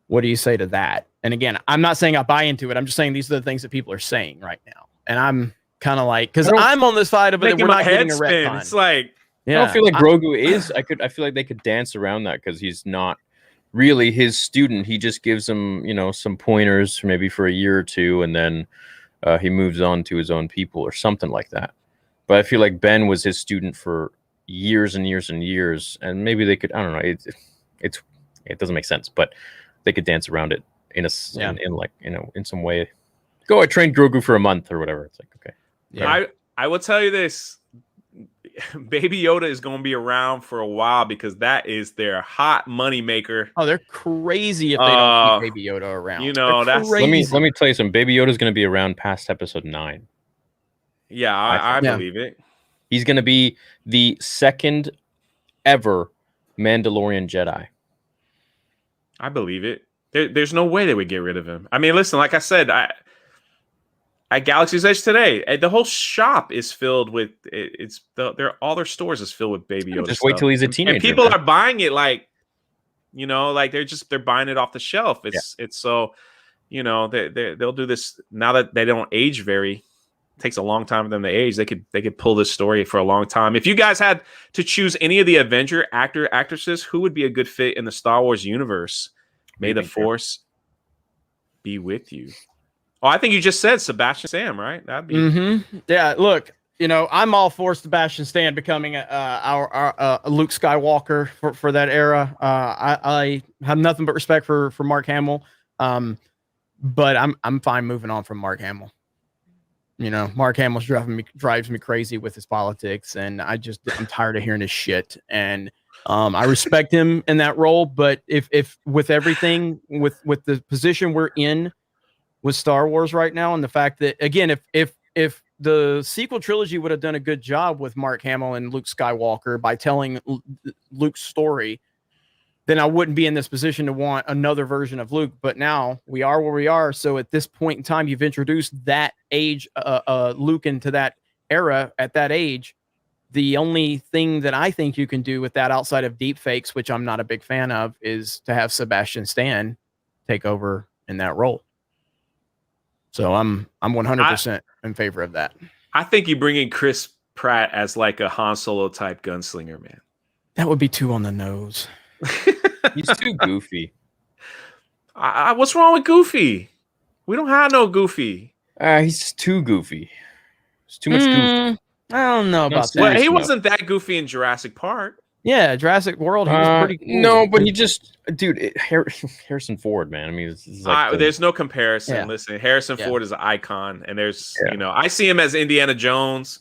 What do you say to that? And again, I'm not saying I buy into it. I'm just saying these are the things that people are saying right now, and I'm kind of like, because I'm on this side of it, and we're not getting a retcon. It's like, yeah, I don't feel like Grogu is. I feel like they could dance around that, because he's not really his student. He just gives him, you know, some pointers maybe for a year or two, and then he moves on to his own people or something like that. But I feel like Ben was his student for years and years and years, and maybe they could, I don't know, it doesn't make sense, but they could dance around it in like, you know, in some way. I trained Grogu for a month or whatever. It's like, okay. Yeah. I will tell you this, Baby Yoda is going to be around for a while because that is their hot money maker. Oh, they're crazy if they don't keep Baby Yoda around. You know, they're that's crazy. Let me tell you something. Baby Yoda is going to be around past episode 9. Yeah, I believe it. He's going to be the second ever Mandalorian Jedi. I believe it. There's no way they would get rid of him. I mean, listen, like I said, at Galaxy's Edge today, the whole shop is filled with all their stores is filled with Baby Yoda. Just wait till he's a teenager. And people are buying it like, you know, like they're buying it off the shelf. It's so, you know, they'll do this now that they don't age takes a long time for them to age. They could pull this story for a long time. If you guys had to choose any of the Avenger actresses, who would be a good fit in the Star Wars universe? May the Force be with you. Oh, I think you just said Sebastian Stan, right? That'd be Yeah, look, you know, I'm all for Sebastian Stan becoming our Luke Skywalker for that era. I have nothing but respect for Mark Hamill. But I'm fine moving on from Mark Hamill. You know, Mark Hamill drives me crazy with his politics, and I'm tired of hearing his shit. And I respect him in that role, but if with everything with the position we're in with Star Wars right now, and the fact that again, if the sequel trilogy would have done a good job with Mark Hamill and Luke Skywalker by telling Luke's story, then I wouldn't be in this position to want another version of Luke. But now we are where we are. So at this point in time, you've introduced that age, Luke into that era at that age. The only thing that I think you can do with that outside of deep fakes, which I'm not a big fan of, is to have Sebastian Stan take over in that role. So I'm 100% in favor of that. I think you bring in Chris Pratt as like a Han Solo type gunslinger, man. That would be too on the nose. He's too goofy. What's wrong with Goofy? We don't have no Goofy. He's too goofy. It's too much goofy. I don't know about that. Well, he wasn't that goofy in Jurassic Park. Yeah, Jurassic World. He was pretty cool. No, but he just, dude, Harrison Ford, man. I mean, this is like there's no comparison. Yeah. Listen, Harrison Ford is an icon, and there's, you know, I see him as Indiana Jones,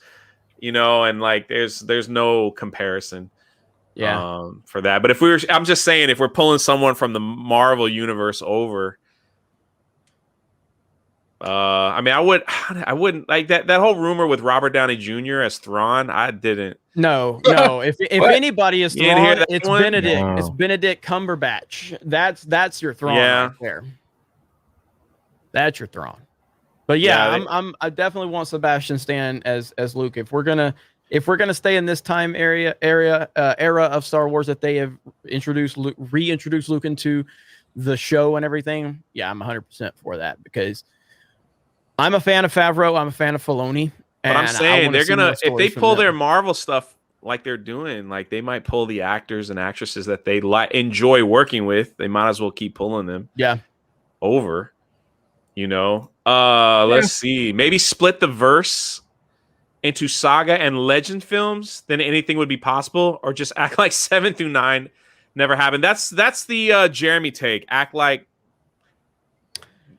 you know, and like there's no comparison. Yeah. For that. But I'm just saying, if we're pulling someone from the Marvel universe over, I mean, I wouldn't like that whole rumor with Robert Downey Jr. as Thrawn. I didn't. No. If anybody is Thrawn, it's Benedict. Wow. It's Benedict Cumberbatch. That's your Thrawn right there. That's your Thrawn. But I definitely want Sebastian Stan as Luke. If we're gonna stay in this time era of Star Wars that they have reintroduced Luke into the show and everything, I'm 100% for that, because I'm a fan of Favreau, I'm a fan of Filoni. But I'm saying they're gonna, if they pull their Marvel stuff like they're doing, like they might pull the actors and actresses that they enjoy working with. They might as well keep pulling them. Over. You know, let's see, maybe split the verse into saga and legend films, then anything would be possible, or just act like 7 through 9 never happened. That's the Jeremy take. Act like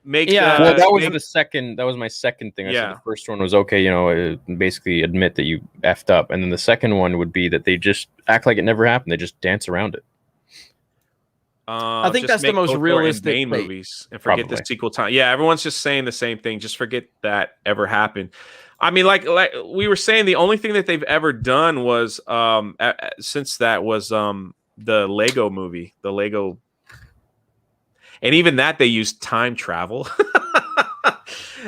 well, that was the second. That was my second thing. I said the first one was okay, you know, basically admit that you effed up, and then the second one would be that they just act like it never happened. They just dance around it. I think that's the most realistic movies, and forget the sequel time. Yeah, everyone's just saying the same thing. Just forget that ever happened. I mean, like we were saying, the only thing that they've ever done was since that was the Lego movie, the Lego, and even that they used time travel.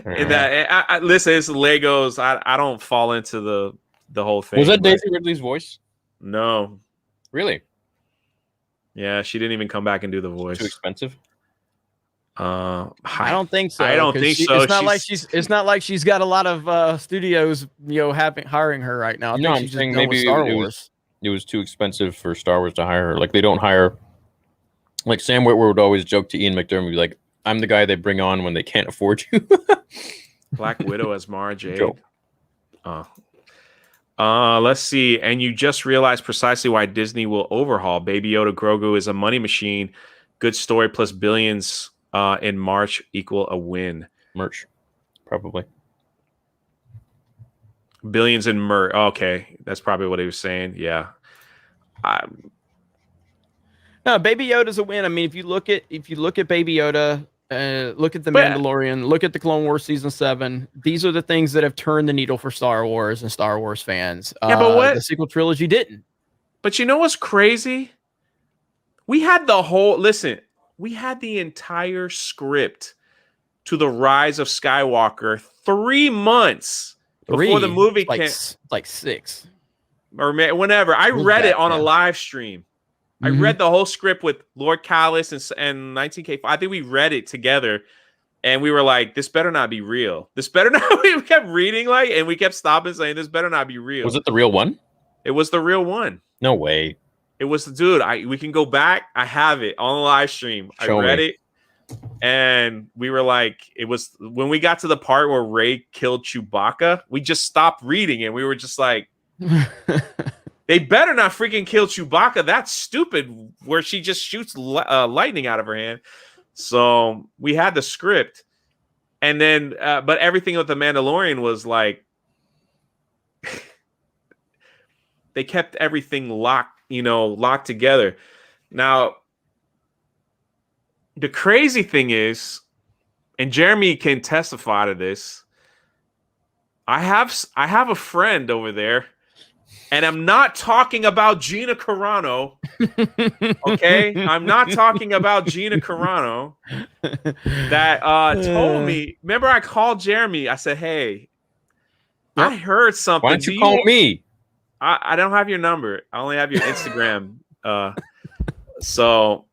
In that, listen, it's Legos. I don't fall into the whole thing. Was that Daisy Ridley's voice? No, really. Yeah, she didn't even come back and do the voice. Too expensive. I don't think so. I don't think so. It's not like she's got a lot of studios, you know, hiring her right now. I'm saying maybe Star Wars. It was too expensive for Star Wars to hire her. Like they don't hire. Like Sam Witwer would always joke to Ian McDermott, be like, "I'm the guy they bring on when they can't afford you." Black Widow as Mara Jade. Let's see. And you just realized precisely why Disney will overhaul. Baby Yoda Grogu is a money machine. Good story plus billions in March equal a win. Merch, probably. Billions in okay, that's probably what he was saying. Yeah. No, Baby Yoda's a win. I mean, if you look at Baby Yoda, look at The Mandalorian, look at the Clone Wars season 7. These are the things that have turned the needle for Star Wars and Star Wars fans. Yeah, but what the sequel trilogy didn't. But you know what's crazy? We had we had the entire script to The Rise of Skywalker 3 months before the movie came. Like 6. Or whenever. I read it on a live stream. I read the whole script with Lord Callis and 19K. I think we read it together, and we were like, "This better not be real. This better not." We kept reading and we kept stopping saying, "This better not be real." Was it the real one? It was the real one. No way. It was, dude. We can go back. I have it on the live stream. I read it, and we were like, it was when we got to the part where Rey killed Chewbacca. We just stopped reading, and we were just like. They better not freaking kill Chewbacca. That's stupid. Where she just shoots lightning out of her hand. So we had the script, and then, but everything with the Mandalorian was like they kept everything locked together. Now, the crazy thing is, and Jeremy can testify to this. I have a friend over there. And I'm not talking about Gina Carano, okay? I'm not talking about Gina Carano that told me. Remember, I called Jeremy. I said, "Hey, I heard something. Why don't you call me?" I don't have your number. I only have your Instagram. So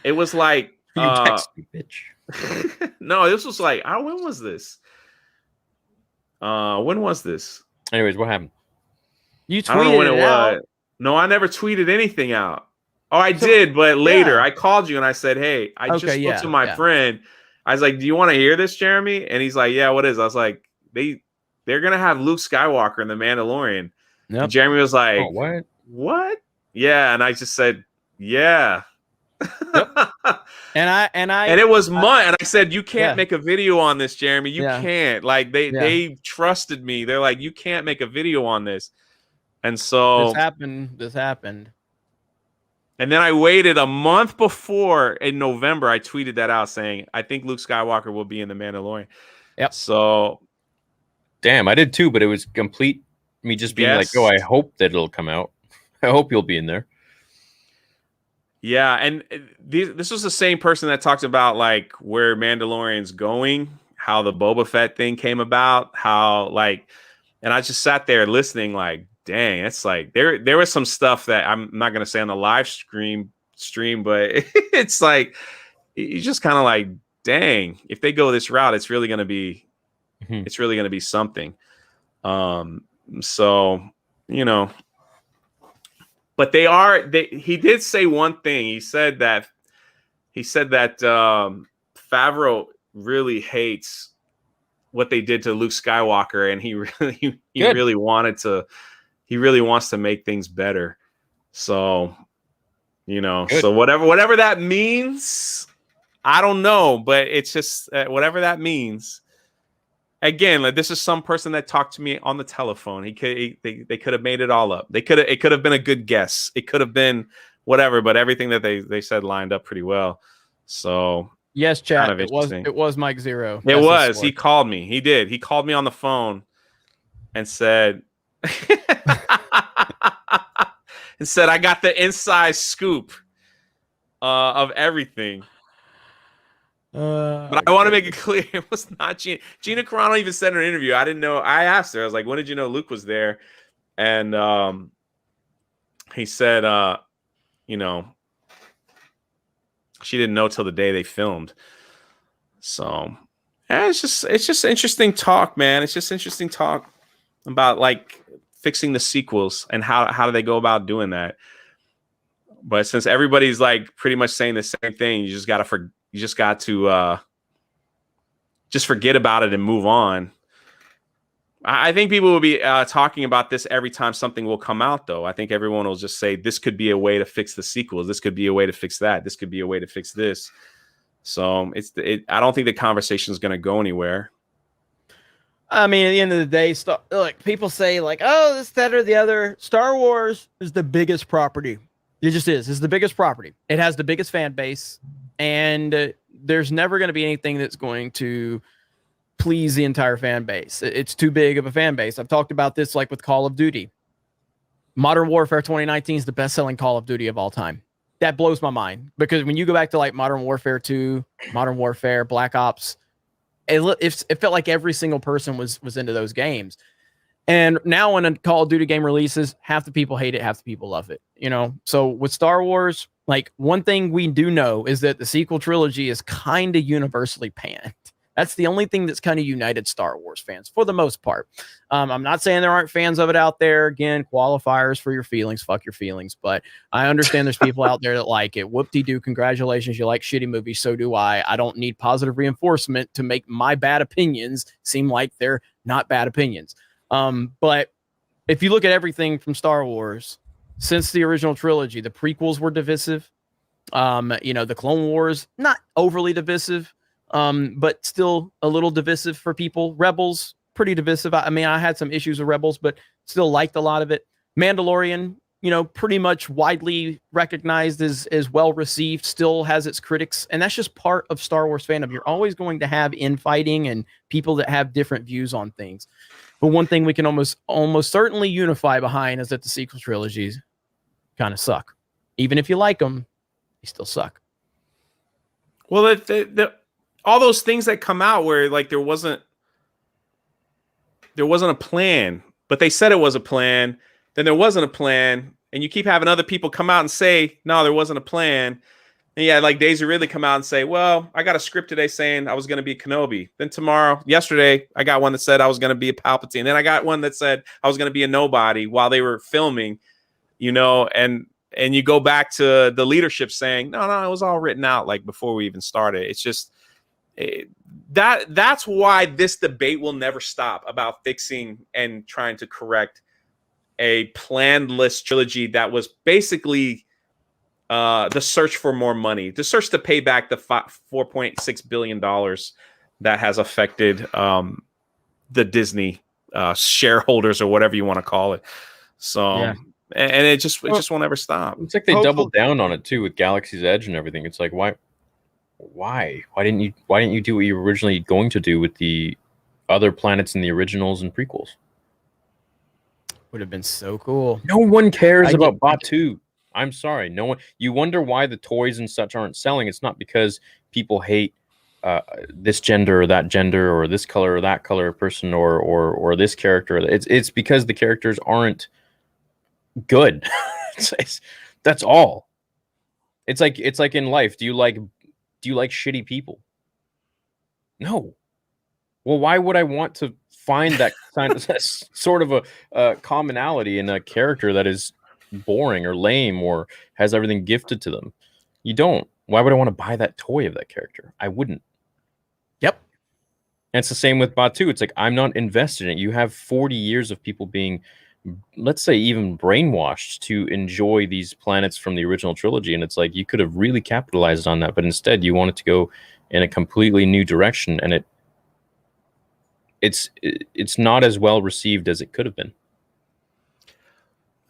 it was like, you text me, bitch. No, this was like, when was this? When was this? Anyways, what happened? You tweeted I don't know when it it out. was. No, I never tweeted anything out. Oh, I did, but later I called you and I said, "Hey, I just spoke to my friend." I was like, "Do you want to hear this, Jeremy?" And he's like, "Yeah, what is?" I was like, "They're gonna have Luke Skywalker in The Mandalorian." Yep. And Jeremy was like, "Oh, what? What?" Yeah, and I just said, "Yeah." Yep. And it was and I said, "You can't make a video on this, Jeremy. You can't." Like they trusted me. They're like, "You can't make a video on this." And so this happened. And then I waited a month before in November. I tweeted that out saying, "I think Luke Skywalker will be in The Mandalorian." Yep. So, damn, I did too, but it was complete me just being like, "Oh, I hope that it'll come out. I hope you'll be in there." Yeah, and this was the same person that talked about like where Mandalorian's going, how the Boba Fett thing came about, how and I just sat there listening like, dang, it's like there was some stuff that I'm not gonna say on the live stream, but it's like you just kind of like, dang, if they go this route, it's really gonna be something. So but he did say one thing. He said that Favreau really hates what they did to Luke Skywalker, and he really wants to make things better. So, so whatever that means, I don't know, but it's just whatever that means. Again, like this is some person that talked to me on the telephone. They could have made it all up. It could have been a good guess. It could have been whatever, but everything that they said lined up pretty well. So yes, chat. Kind of it was Mike Zero. It was. He called me. He did. He called me on the phone and said, "I got the inside scoop of everything." But I want to make it clear, it was not Gina. Gina Carano even said in an interview, I didn't know. I asked her, I was like, "When did you know Luke was there?" And he said, she didn't know till the day they filmed. So it's just interesting talk, man. It's just interesting talk about like fixing the sequels and how do they go about doing that. But since everybody's like pretty much saying the same thing, you just got to just forget about it and move on. I think people will be talking about this every time something will come out, though. I think everyone will just say, this could be a way to fix the sequels. This could be a way to fix that. This could be a way to fix this. So I don't think the conversation is going to go anywhere. I mean, at the end of the day, look, people say like, oh, this, that, or the other. Star Wars is the biggest property. It just is. It's the biggest property. It has the biggest fan base, and there's never going to be anything that's going to please the entire fan base. It's too big of a fan base. I've talked about this like with Call of Duty. Modern Warfare 2019 is the best-selling Call of Duty of all time. That blows my mind because when you go back to like Modern Warfare 2, Modern Warfare, Black Ops, it felt like every single person was into those games. And now when a Call of Duty game releases, half the people hate it, half the people love it. You know, so with Star Wars, like one thing we do know is that the sequel trilogy is kind of universally panned. That's the only thing that's kind of united Star Wars fans for the most part. I'm not saying there aren't fans of it out there. Again, qualifiers for your feelings, fuck your feelings. But I understand there's people out there that like it. Whoop-de-doo, congratulations. You like shitty movies, so do I. I don't need positive reinforcement to make my bad opinions seem like they're not bad opinions. But if you look at everything from Star Wars, since the original trilogy, the prequels were divisive. You know, the Clone Wars, not overly divisive. But still a little divisive for people. Rebels, pretty divisive. I mean, I had some issues with Rebels, but still liked a lot of it. Mandalorian, you know, pretty much widely recognized as well received, still has its critics. And that's just part of Star Wars fandom. You're always going to have infighting and people that have different views on things. But one thing we can almost certainly unify behind is that the sequel trilogies kind of suck. Even if you like them, they still suck. Well, all those things that come out where like there wasn't a plan, but they said it was a plan, then there wasn't a plan, and you keep having other people come out and say, no, there wasn't a plan. And yeah, like Daisy Ridley come out and say, well, I got a script today saying I was going to be Kenobi. Then yesterday, I got one that said I was going to be a Palpatine. Then I got one that said I was going to be a nobody while they were filming, you know, and you go back to the leadership saying, no, it was all written out like before we even started. It's just, that's why this debate will never stop about fixing and trying to correct a planless trilogy that was basically the search for more money, the search to pay back the $4.6 billion that has affected the Disney shareholders or whatever you want to call it. So, yeah. And it just won't ever stop. It's like they doubled down on it too with Galaxy's Edge and everything. It's like, why didn't you do what you were originally going to do with the other planets in the originals and prequels? Would have been so cool. No one cares about Batu. I'm sorry, no one. You wonder why the toys and such aren't selling. It's not because people hate this gender or that gender or this color or that color person or this character. It's because the characters aren't good. That's all. It's like in life. Do you like shitty people? No. Well, why would I want to find that sort of a commonality in a character that is boring or lame or has everything gifted to them? You don't. Why would I want to buy that toy of that character? I wouldn't. Yep. And it's the same with Batu. It's like, I'm not invested in it. You have 40 years of people being, let's say, even brainwashed to enjoy these planets from the original trilogy. And it's like, you could have really capitalized on that, but instead you wanted to go in a completely new direction. And it's not as well received as it could have been.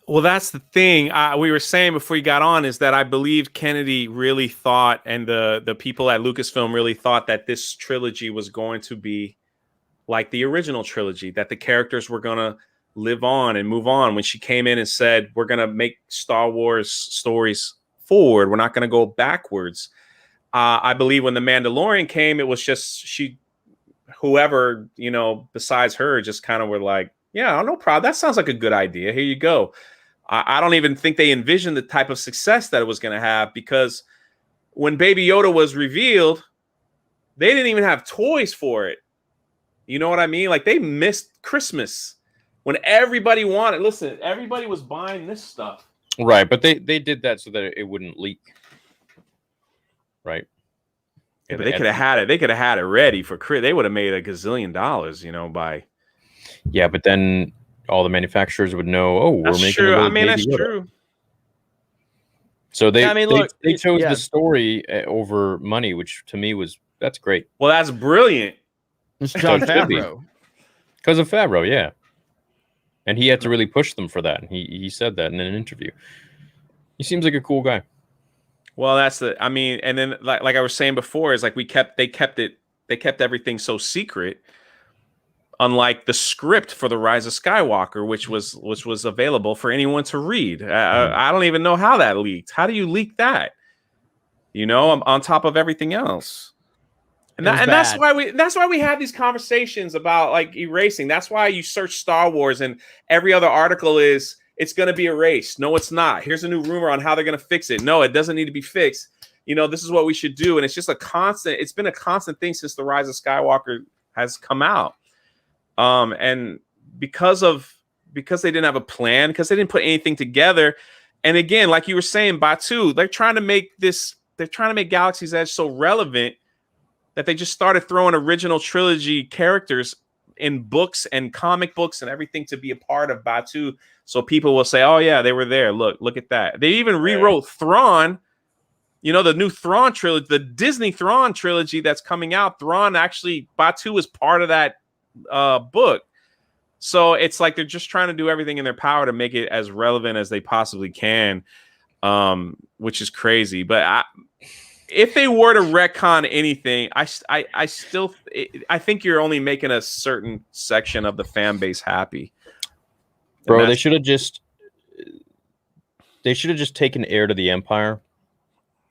Well, that's the thing we were saying before you got on, is that I believe Kennedy really thought, and the people at Lucasfilm really thought, that this trilogy was going to be like the original trilogy, that the characters were going to live on and move on. When she came in and said, we're going to make Star Wars stories forward, we're not going to go backwards. I believe when The Mandalorian came, it was just whoever, you know, besides her just kind of were like, yeah, no problem. That sounds like a good idea. Here you go. I don't even think they envisioned the type of success that it was going to have, because when Baby Yoda was revealed, they didn't even have toys for it. You know what I mean? Like, they missed Christmas when everybody wanted. Listen, everybody was buying this stuff. Right, but they did that so that it wouldn't leak. Right. Yeah, but they could have had it. They could have had it ready for Chris. They would have made $1 gazillion, you know, by. Yeah, but then all the manufacturers would know, oh, that's we're making true. I mean, that's Yoda. True. So they, yeah, I mean, look, they chose the story over money, which to me that's great. Well, that's brilliant. It's John Favreau. Because of Favreau, yeah. And he had to really push them for that. And he said that in an interview. He seems like a cool guy. Well, that's the. I mean, and then like I was saying before, is like they kept everything so secret. Unlike the script for the Rise of Skywalker, which was available for anyone to read. I don't even know how that leaked. How do you leak that? You know, on top of everything else. And that's why we have these conversations about like erasing. That's why you search Star Wars and every other article is it's going to be erased. No, it's not. Here's a new rumor on how they're going to fix it. No, it doesn't need to be fixed. You know, this is what we should do. And it's just it's been a constant thing since the Rise of Skywalker has come out. And because they didn't have a plan, because they didn't put anything together. And again, like you were saying, Batu, they're trying to make Galaxy's Edge so relevant that they just started throwing original trilogy characters in books and comic books and everything to be a part of Batu. So people will say, oh yeah, they were there. Look at that. They even rewrote Thrawn, you know, the new Thrawn trilogy, the Disney Thrawn trilogy that's coming out. Thrawn actually, Batu was part of that book. So it's like they're just trying to do everything in their power to make it as relevant as they possibly can, which is crazy. But if they were to retcon anything, I still think you're only making a certain section of the fan base happy. Bro, they should have just taken Heir to the Empire.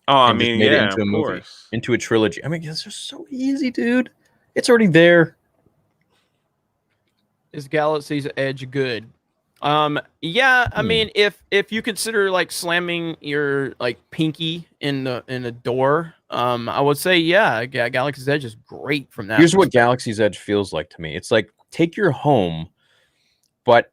Oh, I mean, made yeah, it into a of movie, course. into a trilogy. I mean, it's just so easy, dude. It's already there. Is Galaxy's Edge good? Yeah, I mean, if you consider like slamming your like pinky in a door, I would say yeah, Galaxy's Edge is great from that. Here's what Galaxy's Edge feels like to me. It's like take your home, but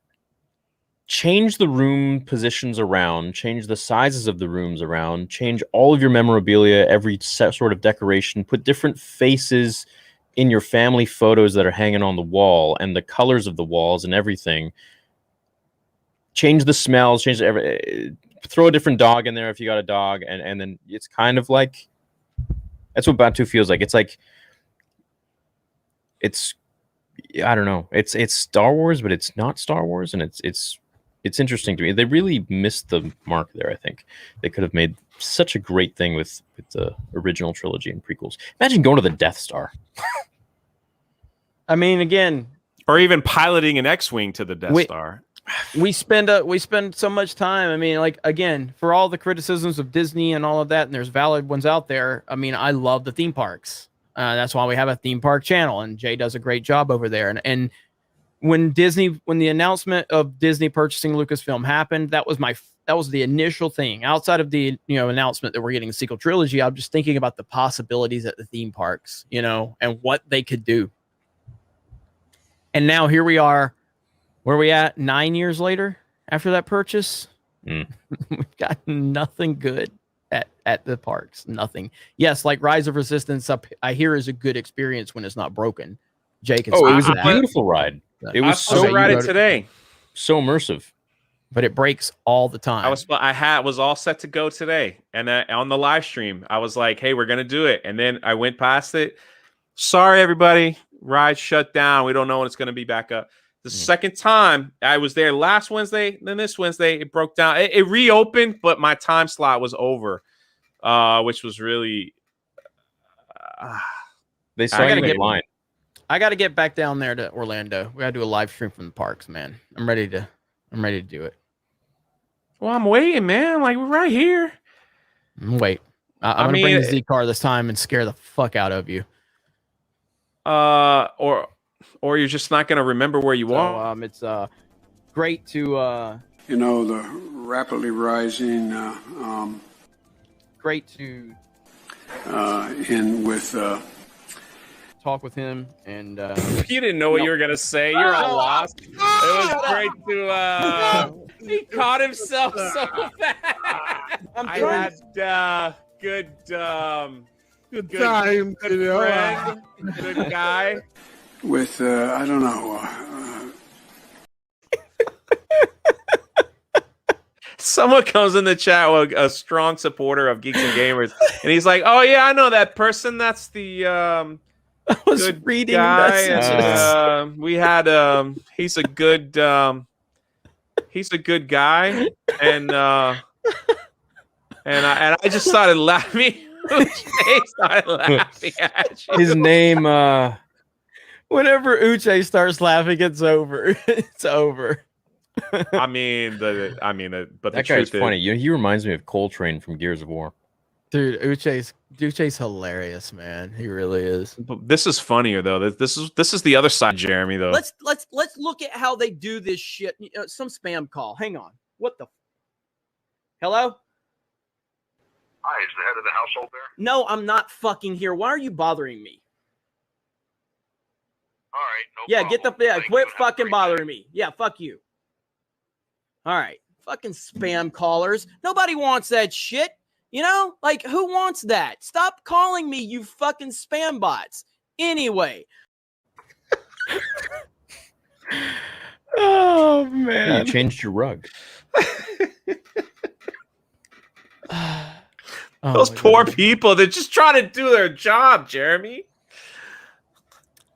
change the room positions around, change the sizes of the rooms around, change all of your memorabilia, every sort of decoration, put different faces in your family photos that are hanging on the wall and the colors of the walls and everything. Change the smells, change throw a different dog in there if you got a dog, and then it's kind of like that's what Batu feels like. It's like I don't know. It's Star Wars, but it's not Star Wars, and it's interesting to me. They really missed the mark there. I think they could have made such a great thing with the original trilogy and prequels. Imagine going to the Death Star. I mean, again, or even piloting an X-wing to the Death Star. We spend so much time. I mean, like again, for all the criticisms of Disney and all of that, and there's valid ones out there. I mean, I love the theme parks. That's why we have a theme park channel, and Jay does a great job over there. And when the announcement of Disney purchasing Lucasfilm happened, that was the initial thing. Outside of the announcement that we're getting a sequel trilogy, I'm just thinking about the possibilities at the theme parks, and what they could do. And now here we are. Where are we at 9 years later after that purchase? We've got nothing good at the parks. Nothing. Yes, like Rise of Resistance I hear is a good experience when it's not broken. Jake, it was a beautiful ride. It was so ride it today. So immersive. But it breaks all the time. I was all set to go today, and on the live stream, I was like, "Hey, we're gonna do it," and then I went past it. Sorry, everybody, ride shut down. We don't know when it's gonna be back up. The second time I was there last Wednesday, then this Wednesday it broke down. It reopened, but my time slot was over, which was really. They saw you in line. I got to get back down there to Orlando. We got to do a live stream from the parks, man. I'm ready to do it. Well, I'm waiting, man. Like we're right here. Wait, I'm gonna bring the Z car this time and scare the fuck out of you. Or you're just not gonna remember where you are. It's great to the rapidly rising great to in with talk with him and you didn't know what you were gonna say. You're all lost. It was great to he caught himself so fast. I had good time, good friend, good guy. With I don't know. Someone comes in the chat with a strong supporter of Geeks and Gamers, and he's like, "Oh yeah, I know that person. That's the I was good reading guy. messages. And, we had he's a good guy, and I just started laughing. Uche started laughing at you. His name. Whenever Uche starts laughing, it's over. It's over. But That the guy's truth funny. is, He reminds me of Coltrane from Gears of War. Dude, Uche's hilarious, man. He really is. but this is funnier though. This is the other side, of Jeremy. Though Let's look at how they do this shit. Some spam call. Hang on. What the? Hello? Hi, is the head of the household there? No, I'm not fucking here. Why are you bothering me? All right, no Yeah, problem. get the quit fucking bothering me. Yeah, fuck you. All right, fucking spam callers. Nobody wants that shit. You know, like who wants that? Stop calling me, you fucking spam bots. Anyway. Oh man, You changed your rug. those poor people, they're just trying to do their job, Jeremy.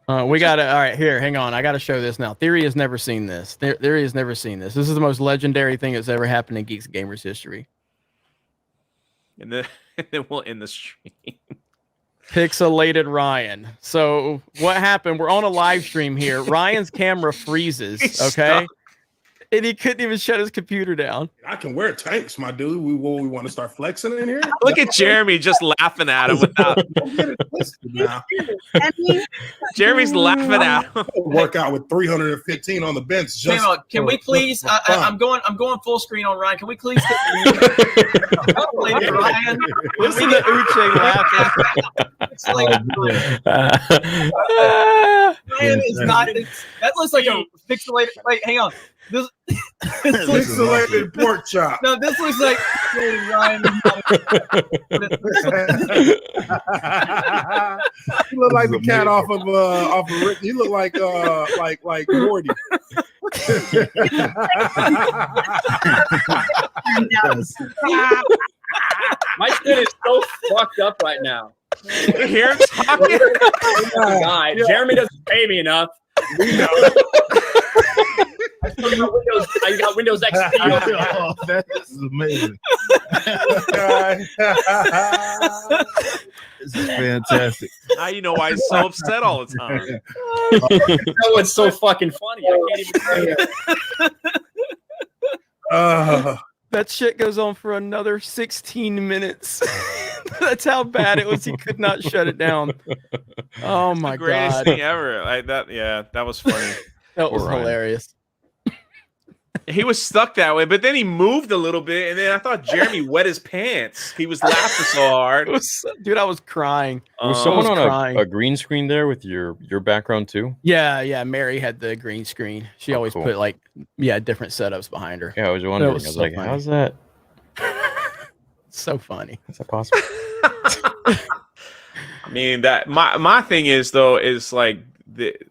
We got it. All right, here, hang on. I got to show this now. Theory has never seen this. Theory has never seen this. This is the most legendary thing that's ever happened in Geeks and Gamers history. And then we'll end the stream. Pixelated Ryan. So what happened? We're on a live stream here. Ryan's camera freezes. He's Okay. stuck. And he couldn't even shut his computer down. I can wear tanks, my dude. We want to start flexing in here. Look at Jeremy just laughing at him without. Jeremy's laughing at him. Work out with 315 on the bench. Just Hang on, can we please? for fun. I'm going full screen on Ryan. Can we please get Ryan? Listen to Uche laughing. It's like, Ryan is not. That looks like a pixelated. Wait, hang on. This Pixelated pork chop. No, this looks like Ryan. You look like the cat off of Rick. You look like Morty. My shit is so fucked up right now. You hear him talking? God, Jeremy doesn't pay me enough. We know. I got Windows XP. Oh, this is amazing. This is fantastic. Now you know why he's so upset all the time. No, it's so fucking funny. I can't even say it. That shit goes on for another 16 minutes. That's how bad it was. He could not shut it down. Oh my The greatest god. thing ever. That was funny. That was hilarious. He was stuck that way, but then he moved a little bit, and then I thought Jeremy wet his pants. He was laughing so hard. Dude, I was crying. Was someone I was on crying. a green screen there with your background too? Yeah. Mary had the green screen. She always cool. put different setups behind her. Yeah, I was wondering. I was was so like, funny. how's that? So funny. Is that possible? I mean, that my thing is though is like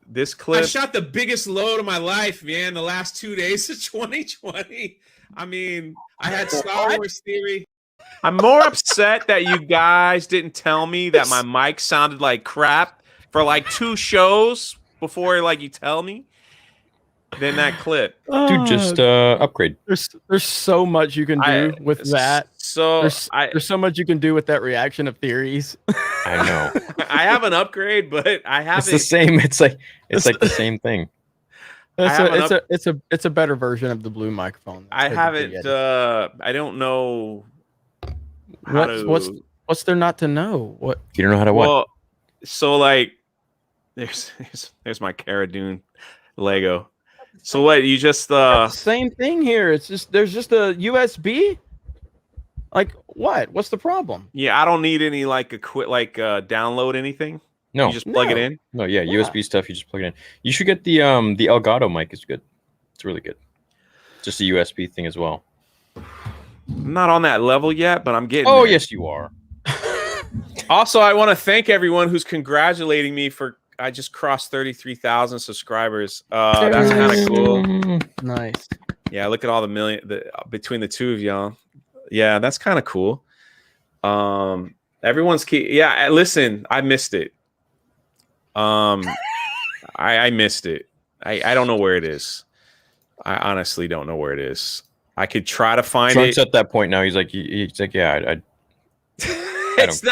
this clip. I shot the biggest load of my life, man. The last 2 days of 2020. I mean, I had Star Wars Theory. I'm more upset that you guys didn't tell me that my mic sounded like crap for like 2 shows before you tell me. Then that clip. Dude, just upgrade. There's so much you can do with that. So there's so much you can do with that reaction of theories. I know. I have an upgrade, but I haven't. It's the same. It's like the same thing. It's a better version of the blue microphone. I haven't. I don't know. What's there not to know? What you don't know how to what? Well, so there's my Cara Dune Lego. So what you just same thing here. It's just there's just a USB. Like what? What's the problem? Yeah, I don't need any download anything. No, you just plug it in. No, yeah, USB stuff. You just plug it in. You should get the Elgato mic. Is good. It's really good. Just a USB thing as well. I'm not on that level yet, but I'm getting. Oh there. yes, you are. Also, I want to thank everyone who's congratulating me for I just crossed 33,000 subscribers. That's kind of cool. Nice. Yeah, look at all between the two of y'all. Yeah, that's kind of cool. Everyone's key. Yeah, listen, I missed it. I missed it. I don't know where it is. I honestly don't know where it is. I could try to find Drunk's it. at that point now. He's like, yeah, I It's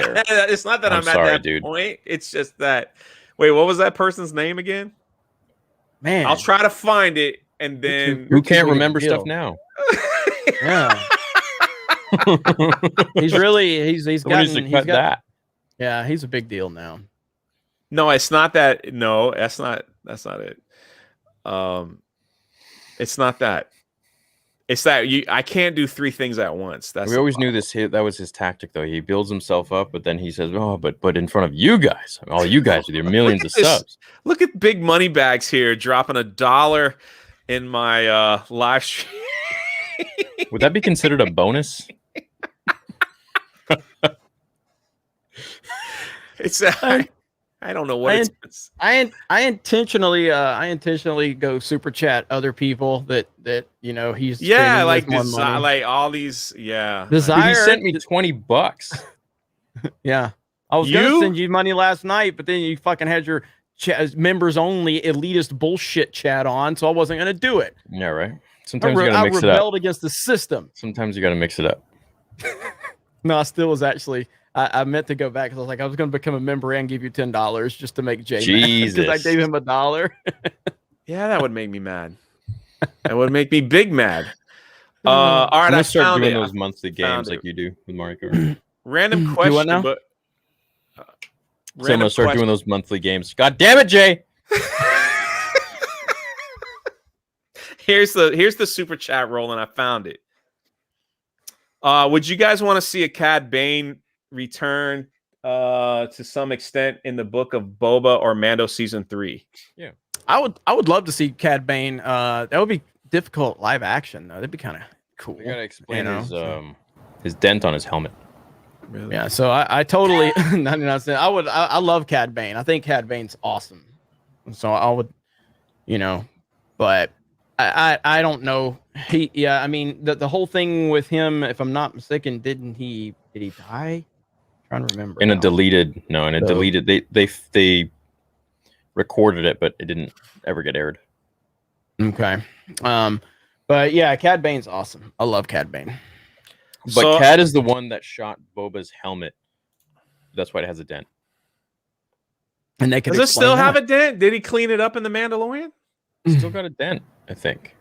not that I'm sorry, at that dude. point. It's just that. Wait, what was that person's name again? Man, I'll try to find it, and then Who can't remember stuff now? Yeah. he's got that. Yeah, he's a big deal now. No, it's not that. No, that's not it. It's not that. It's that I can't do three things at once. We always knew this. That was his tactic, though. He builds himself up, but then he says, "Oh, but in front of you guys, all you guys with your millions of subs." Look at big money bags here, dropping $1 in my live stream. Would that be considered a bonus? It's I don't know what it's. I intentionally go super chat other people that he's like more money. like all these Desire. Dude, he sent me $20. Yeah, I was gonna send you money last night, but then you fucking had your members only elitist bullshit chat on, so I wasn't gonna do it. Yeah, right. Sometimes you gotta mix it up. I rebelled against the system. Sometimes you gotta mix it up. No, I still was actually. I meant to go back because I was like, I was going to become a member and give you $10 just to make Jay mad because I gave him $1. Yeah, that would make me mad. That would make me big mad. All right, I start doing it. those monthly games like you do with Mario Kart. Random question, now? but So I'm gonna start doing those monthly games. God damn it, Jay! Here's the super chat rolling. I found it. Would you guys want to see a Cad Bane return to some extent in the book of Boba or Mando season 3? Yeah, I would love to see Cad Bane. That would be difficult live action though. That'd be kind of cool. You gotta explain his dent on his helmet. Really? Yeah, so I totally 99%. I love Cad Bane. I think Cad Bane's awesome. So I would, but I don't know. I mean the whole thing with him, if I'm not mistaken, did he die? I'm trying to remember. Deleted. They recorded it, but it didn't ever get aired. Okay. But yeah, Cad Bane's awesome. I love Cad Bane. But Cad is the one that shot Boba's helmet. That's why it has a dent. And they does it still have a dent? Did he clean it up in the Mandalorian? Still got a dent, I think.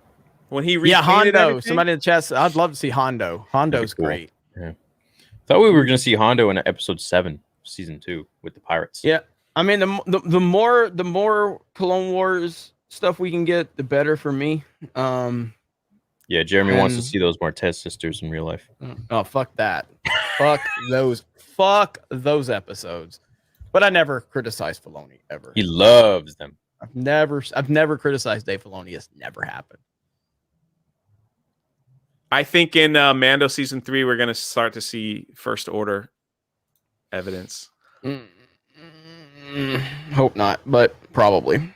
When he Hondo. everything? Somebody in the chat. I'd love to see Hondo. Hondo's Cool. great. Yeah. Thought we were going to see Hondo in episode 7, season 2, with the pirates. Yeah, I mean the more Clone Wars stuff we can get, the better for me. Yeah, Jeremy wants to see those Martez sisters in real life. Oh, fuck that. Fuck those episodes. But I never criticized Filoni ever. He loves them. I've never criticized Dave Filoni. It's never happened. I think in Mando season 3 we're gonna start to see First Order evidence. Hope not, but probably.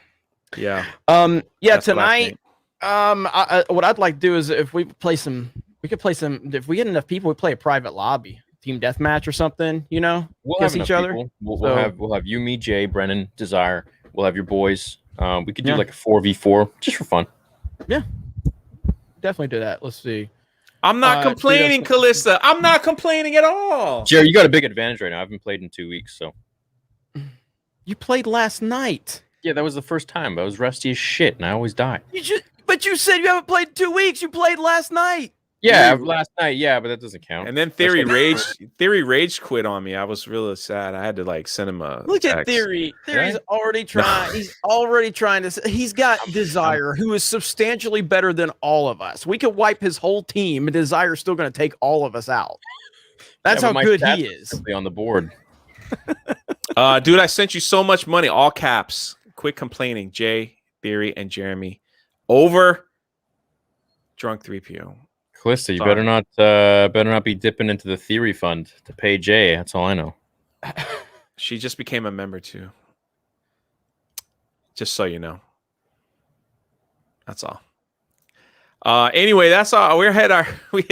Yeah. Yeah. That's Tonight, what I'd like to do is if we could play some. If we get enough people, we play a private lobby, team deathmatch or something. We'll against have each other. We'll have you, me, Jay, Brennan, Desire. We'll have your boys. We could do like a 4v4 just for fun. Yeah. Definitely do that. Let's see. I'm not complaining, Kalissa. I'm not complaining at all. Jerry, you got a big advantage right now. I haven't played in 2 weeks, so. You played last night. Yeah, that was the first time. I was rusty as shit, and I always die. But you said you haven't played in 2 weeks. You played last night. Yeah, last night. Yeah, but that doesn't count. And then Theory Rage quit on me. I was really sad. I had to send him a look text. at Theory. Theory's already trying. He's already trying to. He's got Desire, who is substantially better than all of us. We could wipe his whole team, and Desire's still going to take all of us out. That's how good he is. On the board. Dude, I sent you so much money, all caps. Quit complaining, Jay, Theory, and Jeremy, over Drunk 3PO. Calista, you better not be dipping into the Theory fund to pay Jay. That's all I know. She just became a member too. Just so you know. That's all. Anyway, that's all. We hit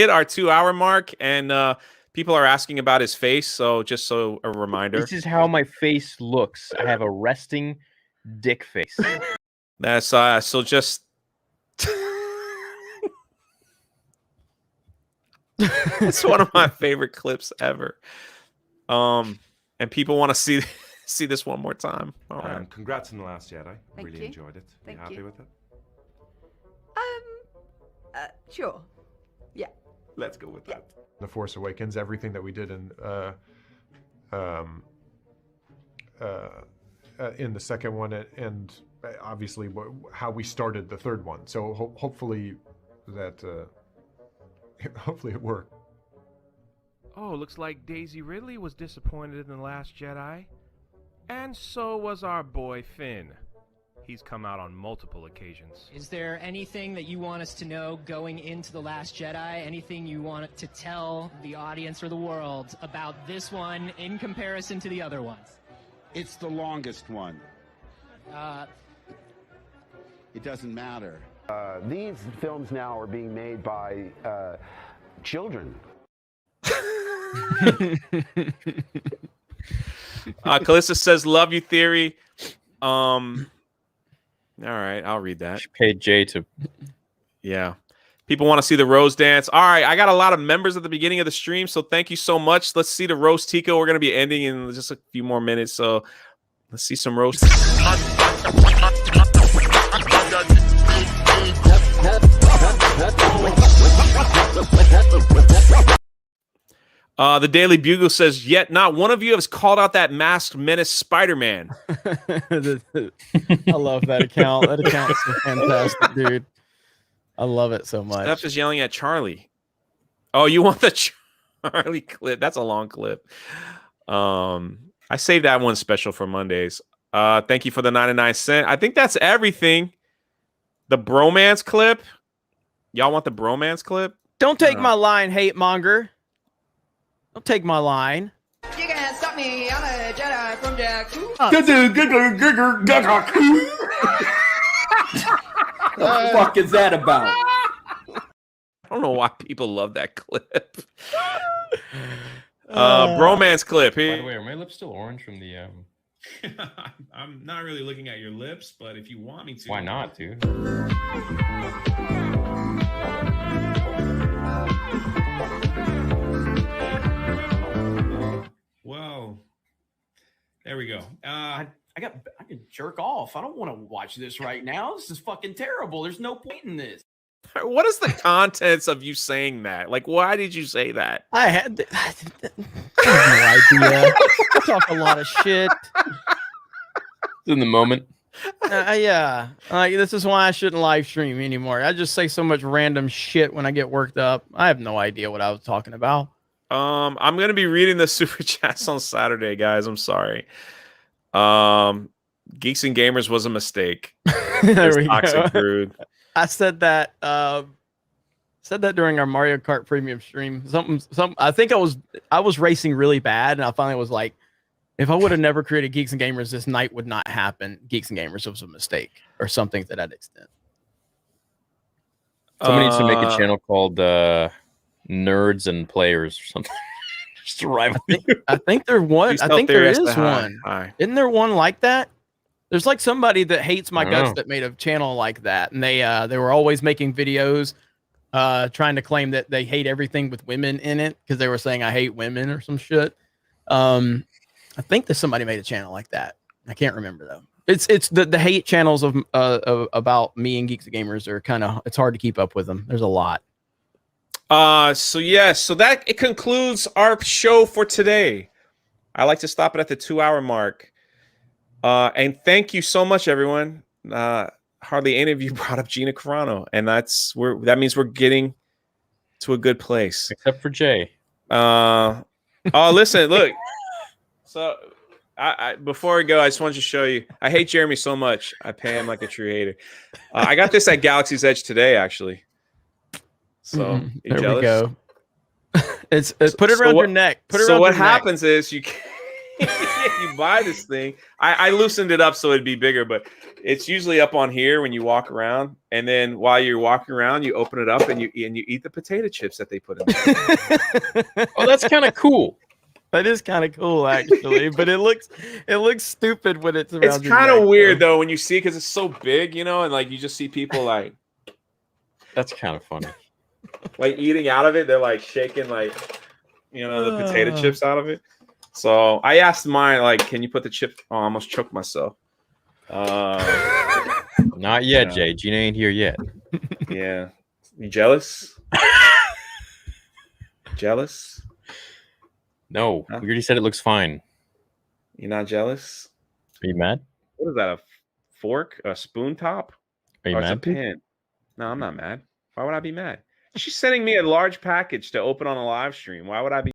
our 2 hour mark, and People are asking about his face, so just so a reminder. This is how my face looks. I have a resting dick face. That's so just. It's one of my favorite clips ever. And people want to see this one more time. All right. Congrats on The Last Jedi. Thank Really you. enjoyed it. Thank you happy you. with it? Sure. Yeah. Let's go with that. The Force Awakens, everything that we did in the second one, and obviously how we started the third one. So hopefully that hopefully it worked. Oh, looks like Daisy Ridley was disappointed in The Last Jedi. And so was our boy Finn. He's come out on multiple occasions. Is there anything that you want us to know going into The Last Jedi? Anything you want to tell the audience or the world about this one in comparison to the other ones? It's the longest one. It doesn't matter. These films now are being made by children. Calista says, "Love you, Theory." All right, I'll read that. She paid Jay to. Yeah. People want to see the Rose dance. All right, I got a lot of members at the beginning of the stream, so thank you so much. Let's see the Rose Tico. We're going to be ending in just a few more minutes, so let's see some Rose. The Daily Bugle says, yet not one of you has called out that masked menace Spider-Man. I love that account. That account is so fantastic, dude. I love it so much. Steph is yelling at Charlie. Oh, you want the Charlie clip? That's a long clip. I saved that one special for Mondays. Thank you for the 99¢. I think that's everything. The bromance clip. Y'all want the bromance clip? Don't take my line, hate monger. Don't take my line. You can't stop me. I'm a Jedi from Jakku. What the fuck is that about? I don't know why people love that clip. Bromance clip. By the way, are my lips still orange from the? I'm not really looking at your lips, but if you want me to, Why not, dude? Well, there we go. I can jerk off. I don't want to watch this right now. This is fucking terrible. There's no point in this. What is the contents of you saying that? Like, why did you say that? I have no idea. I talk a lot of shit. In the moment. Yeah. Like, this is why I shouldn't live stream anymore. I just say so much random shit when I get worked up. I have no idea what I was talking about. I'm gonna be reading the super chats on Saturday, guys. I'm sorry. Geeks and Gamers was a mistake. There we Toxic go. Brood. I said that during our Mario Kart premium stream. I think I was racing really bad, and I finally was like, if I would have never created Geeks and Gamers, this night would not happen. Geeks and Gamers was a mistake, or something to that extent. Somebody needs to make a channel called Nerds and Players or something. Just to rival you. I think there one. I think there is one. Hi. Isn't there one like that? There's like somebody that hates my I don't guts know. that made a channel like that, and they were always making videos, trying to claim that they hate everything with women in it because they were saying I hate women or some shit. I think that somebody made a channel like that. I can't remember though. It's the hate channels of about me and Geeks and Gamers are kind of, it's hard to keep up with them. There's a lot. So that it concludes our show for today. I like to stop it at the 2-hour mark. And thank you so much, everyone. Hardly any of you brought up Gina Carano, and that means we're getting to a good place. Except for Jay. Listen, look. So I before we go, I just wanted to show you. I hate Jeremy so much. I pay him like a true hater. I got this at Galaxy's Edge today, actually. So you There jealous? we go. It's put it around your neck. Put it so around what your neck. happens is you You buy this thing. I loosened it up so it'd be bigger, but it's usually up on here when you walk around. And then while you're walking around, you open it up and you eat the potato chips that they put in there. Oh, that's kind of cool. That is kind of cool, actually, but it looks stupid when it's around. It's kind of weird though when you see because it's so big, you know, and like you just see people like. That's kind of funny. Like eating out of it, they're like shaking like, you know, the potato chips out of it. So I asked mine, like, can you put the chip? Oh, I almost choked myself. Not yet, Jay. Gina ain't here yet. Yeah. You jealous? Jealous? No, Huh? we already said it looks fine. You're not jealous? Are you mad? What is that? A fork? A spoon top? Are you Or it's a mad? Pete? pen? No, I'm not mad. Why would I be mad? She's sending me a large package to open on a live stream. Why would I be?